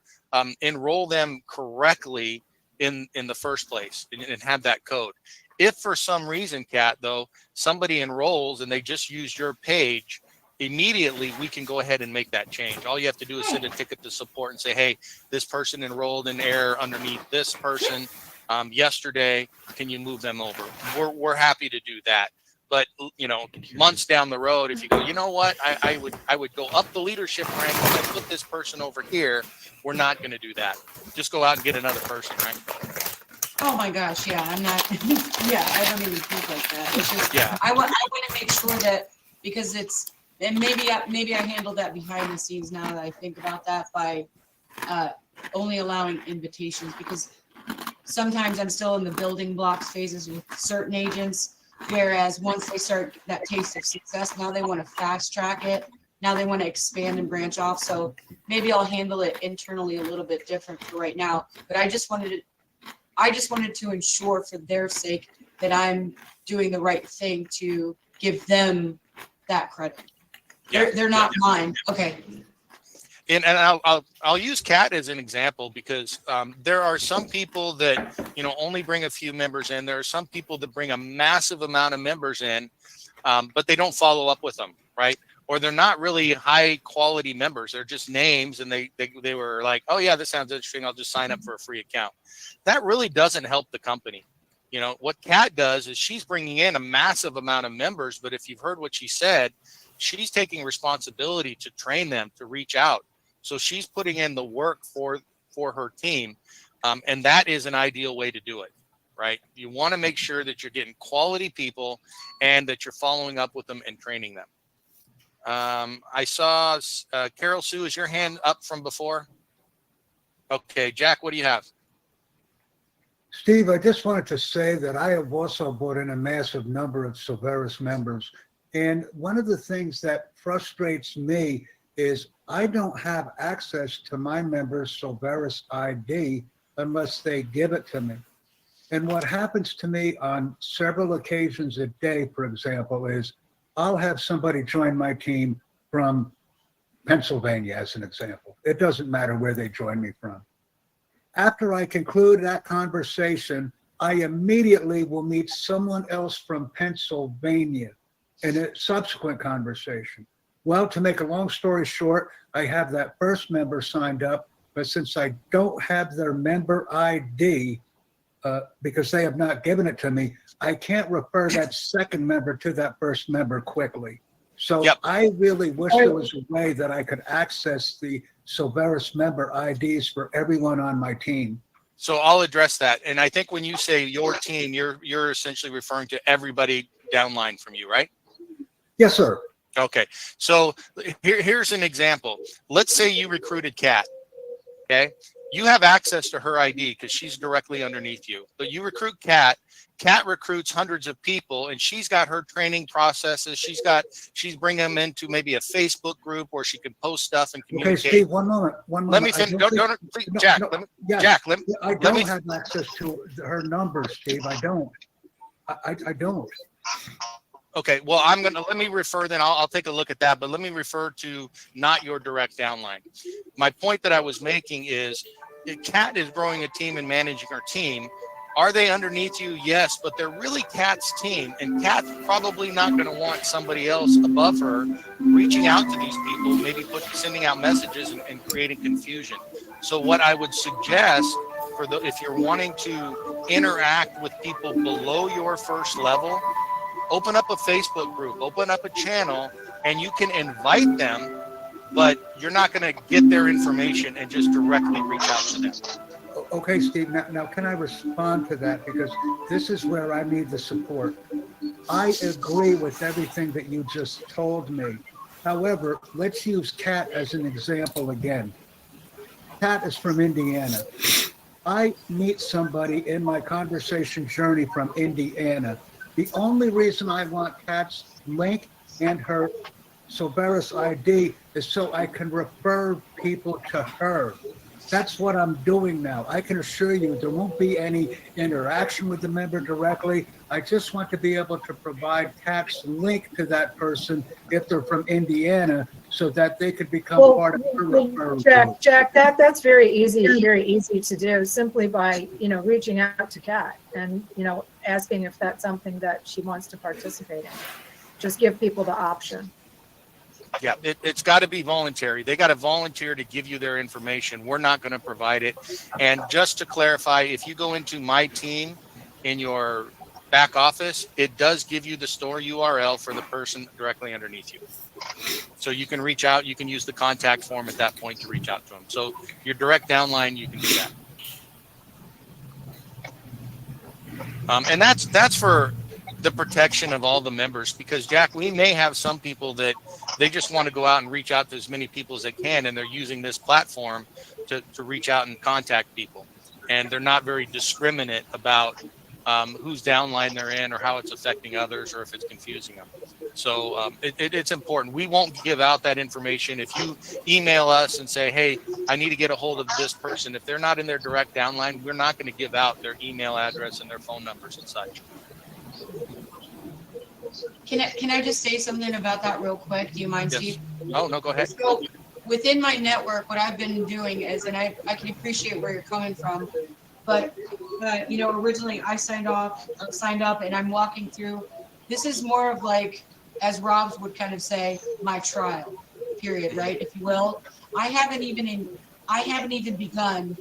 [SPEAKER 3] enroll them correctly in the first place and have that code. If for some reason, Kat, though, somebody enrolls and they just use your page, immediately we can go ahead and make that change. All you have to do is send a ticket to support and say, hey, this person enrolled in error underneath this person, yesterday. Can you move them over? We're happy to do that. But months down the road, if you go, you know what, I would go up the leadership rank and put this person over here. We're not going to do that. Just go out and get another person, right?
[SPEAKER 11] Oh my gosh, yeah, I'm not, yeah, I don't even think like that. It's just,
[SPEAKER 3] Yeah.
[SPEAKER 11] I want to make sure that, because it's, and maybe I handle that behind the scenes now that I think about that, by only allowing invitations, because sometimes I'm still in the building blocks phases with certain agents, whereas once they start that taste of success, now they want to fast track it. Now they want to expand and branch off. So maybe I'll handle it internally a little bit different for right now. But I just wanted to ensure, for their sake, that I'm doing the right thing to give them that credit.
[SPEAKER 3] Yeah.
[SPEAKER 11] They're not mine. Okay.
[SPEAKER 3] And I'll use Kat as an example, because there are some people that only bring a few members in. There are some people that bring a massive amount of members in, but they don't follow up with them, right? Or they're not really high quality members. They're just names, and they were like, oh yeah, this sounds interesting. I'll just sign up for a free account. That really doesn't help the company. What Kat does is she's bringing in a massive amount of members, but if you've heard what she said, she's taking responsibility to train them, to reach out. So she's putting in the work for her team, and that is an ideal way to do it, right? You want to make sure that you're getting quality people and that you're following up with them and training them. I saw Carol Sue, is your hand up from before? Okay, Jack, what do you have?
[SPEAKER 8] Steve, I just wanted to say that I have also brought in a massive number of Solveres members. And one of the things that frustrates me is I don't have access to my members' Solveres ID unless they give it to me. And what happens to me on several occasions a day, for example, is I'll have somebody join my team from Pennsylvania, as an example. It doesn't matter where they join me from. After I conclude that conversation, I immediately will meet someone else from Pennsylvania in a subsequent conversation. Well, to make a long story short, I have that first member signed up, but since I don't have their member ID, because they have not given it to me, I can't refer that second member to that first member quickly. So
[SPEAKER 3] Yep.
[SPEAKER 8] I really wish there was a way that I could access the Solveres member IDs for everyone on my team.
[SPEAKER 3] So I'll address that. And I think when you say your team, you're essentially referring to everybody downline from you, right?
[SPEAKER 8] Yes, sir.
[SPEAKER 3] Okay. So here's an example. Let's say you recruited Kat. Okay. You have access to her ID because she's directly underneath you. But you recruit Kat. Kat recruits hundreds of people, and she's got her training processes. She's bringing them into maybe a Facebook group where she can post stuff and communicate.
[SPEAKER 8] Okay, Steve, one moment.
[SPEAKER 3] Let me finish. Please, Jack.
[SPEAKER 8] Yes,
[SPEAKER 3] Jack, let me.
[SPEAKER 8] I don't have access to her numbers, Steve. I don't. I don't.
[SPEAKER 3] Okay, well, let me refer then, I'll take a look at that, but let me refer to not your direct downline. My point that I was making is Kat is growing a team and managing her team. Are they underneath you? Yes, but they're really Kat's team, and Kat's probably not going to want somebody else above her reaching out to these people, maybe sending out messages and creating confusion. So what I would suggest if you're wanting to interact with people below your first level, open up a Facebook group, open up a channel, and you can invite them, but you're not going to get their information and just directly reach out to them.
[SPEAKER 8] Okay, Steve, now can I respond to that? Because this is where I need the support. I agree with everything that you just told me. However, let's use Kat as an example again. Kat is from Indiana. I meet somebody in my conversation journey from Indiana. The only reason I want Kat's link and her Solveres ID is so I can refer people to her. That's what I'm doing now. I can assure you there won't be any interaction with the member directly. I just want to be able to provide Kat's link to that person if they're from Indiana so that they could become part of her referral group.
[SPEAKER 2] Jack, that's very easy to do simply by, reaching out to Kat and, asking if that's something that she wants to participate in. Just give people the option.
[SPEAKER 3] Yeah, it's got to be voluntary. They got to volunteer to give you their information. We're not going to provide it. And just to clarify, if you go into My Team in your back office, it does give you the store URL for the person directly underneath you. So you can reach out. You can use the contact form at that point to reach out to them. So your direct downline, you can do that. And that's for the protection of all the members, because Jack, we may have some people that they just want to go out and reach out to as many people as they can, and they're using this platform to reach out and contact people, and they're not very discriminate about whose downline they're in or how it's affecting others or if it's confusing them. So it's important. We won't give out that information. If you email us and say, hey, I need to get a hold of this person, if they're not in their direct downline, we're not going to give out their email address and their phone numbers and such.
[SPEAKER 11] Can I just say something about that real quick? Do you mind,
[SPEAKER 3] Yes.
[SPEAKER 11] Steve?
[SPEAKER 3] Oh, no, go ahead.
[SPEAKER 11] So within my network, what I've been doing is, and I can appreciate where you're coming from, but you know, originally I signed up and I'm walking through. This is more of like, as Rob's would kind of say, my trial period, right? If you will. I haven't even begun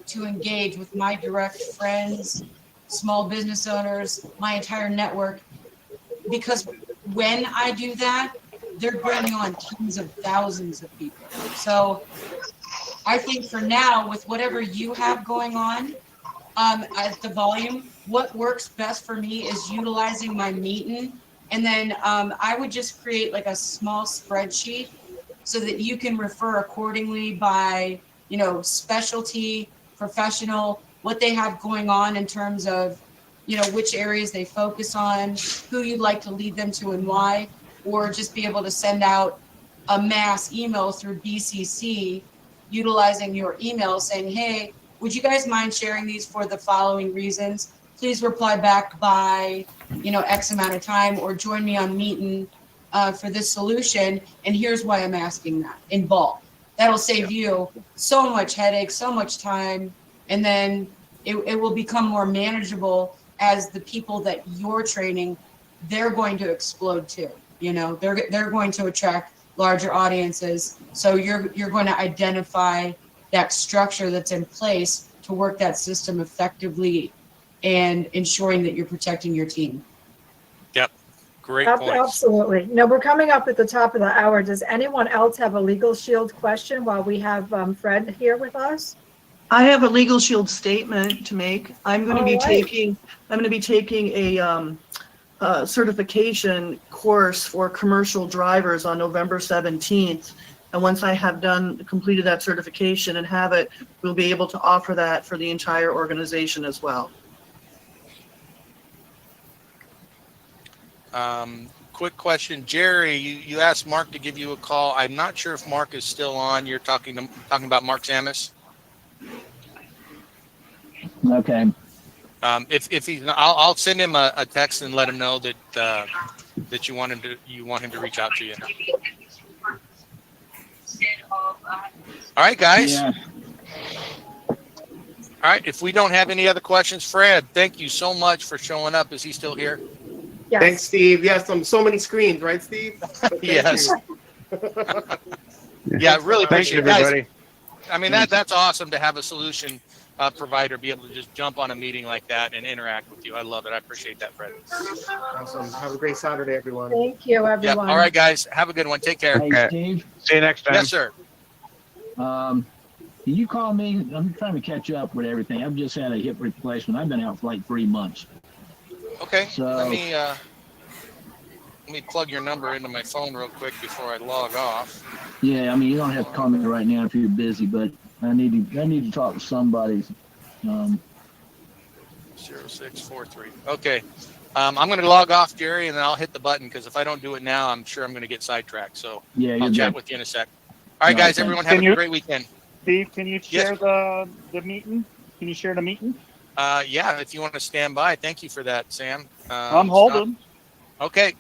[SPEAKER 11] to engage with my direct friends, small business owners, my entire network, because when I do that, they're bringing on tens of thousands of people. So I think for now, with whatever you have going on at the volume, what works best for me is utilizing my meeting. And then I would just create like a small spreadsheet so that you can refer accordingly by, you know, specialty, professional, what they have going on in terms of, you know, which areas they focus on, who you'd like to lead them to and why, or just be able to send out a mass email through BCC utilizing your email saying, hey, would you guys mind sharing these for the following reasons? Please reply back by, you know, X amount of time, or join me on meeting for this solution. And here's why I'm asking that in bulk. That'll save you so much headache, so much time. And then it will become more manageable as the people that you're training, they're going to explode too. You know, they're going to attract larger audiences. So you're going to identify that structure that's in place to work that system effectively and ensuring that you're protecting your team.
[SPEAKER 3] Yep. Great point.
[SPEAKER 2] Absolutely. No, we're coming up at the top of the hour. Does anyone else have a Legal Shield question while we have Fred here with us?
[SPEAKER 6] I have a Legal Shield statement to make. I'm going to be
[SPEAKER 2] All
[SPEAKER 6] taking a certification course for commercial drivers on November 17th. And once I have completed that certification and have it, we'll be able to offer that for the entire organization as well.
[SPEAKER 3] Quick question, Jerry, you asked Mark to give you a call. I'm not sure if Mark is still on. You're talking about Mark Samus.
[SPEAKER 14] Okay.
[SPEAKER 3] If he's not, I'll send him a text and let him know that that you want him to reach out to you. All right, guys.
[SPEAKER 14] Yeah.
[SPEAKER 3] All right. If we don't have any other questions, Fred, thank you so much for showing up. Is he still here?
[SPEAKER 2] Yes.
[SPEAKER 12] Thanks, Steve. Yes, so many screens, right, Steve?
[SPEAKER 3] Yes. Yeah, really
[SPEAKER 10] Thank you,
[SPEAKER 3] appreciate it. Guys,
[SPEAKER 10] everybody.
[SPEAKER 3] I mean, that's awesome to have a solution provider be able to just jump on a meeting like that and interact with you. I love it. I appreciate that, Fred.
[SPEAKER 12] Awesome. Have a great Saturday, everyone.
[SPEAKER 2] Thank you,
[SPEAKER 3] Yeah.
[SPEAKER 2] everyone.
[SPEAKER 3] All right, guys. Have a good one. Take care.
[SPEAKER 14] Hey,
[SPEAKER 10] Okay.
[SPEAKER 14] Steve,
[SPEAKER 10] See you next time.
[SPEAKER 3] Yes, sir.
[SPEAKER 14] can you call me? I'm trying to catch up with everything. I've just had a hip replacement. I've been out for like 3 months.
[SPEAKER 3] Okay.
[SPEAKER 14] So-
[SPEAKER 3] Let me plug your number into my phone real quick before I log off.
[SPEAKER 14] Yeah, I mean, you don't have to call me right now if you're busy, but I need to talk to somebody.
[SPEAKER 3] 0643. Okay. I'm going to log off, Jerry, and then I'll hit the button because if I don't do it now, I'm sure I'm going to get sidetracked. So
[SPEAKER 14] Yeah,
[SPEAKER 3] I'll
[SPEAKER 14] you're
[SPEAKER 3] chat
[SPEAKER 14] good.
[SPEAKER 3] with you in a sec. All right,
[SPEAKER 14] No,
[SPEAKER 3] guys.
[SPEAKER 14] thanks.
[SPEAKER 3] Everyone have a great weekend.
[SPEAKER 5] Steve, can you
[SPEAKER 3] Yes.
[SPEAKER 5] share the meeting? Can you share the meeting?
[SPEAKER 3] Yeah, if you want to stand by. Thank you for that, Sam.
[SPEAKER 5] I'm holding.
[SPEAKER 3] Okay.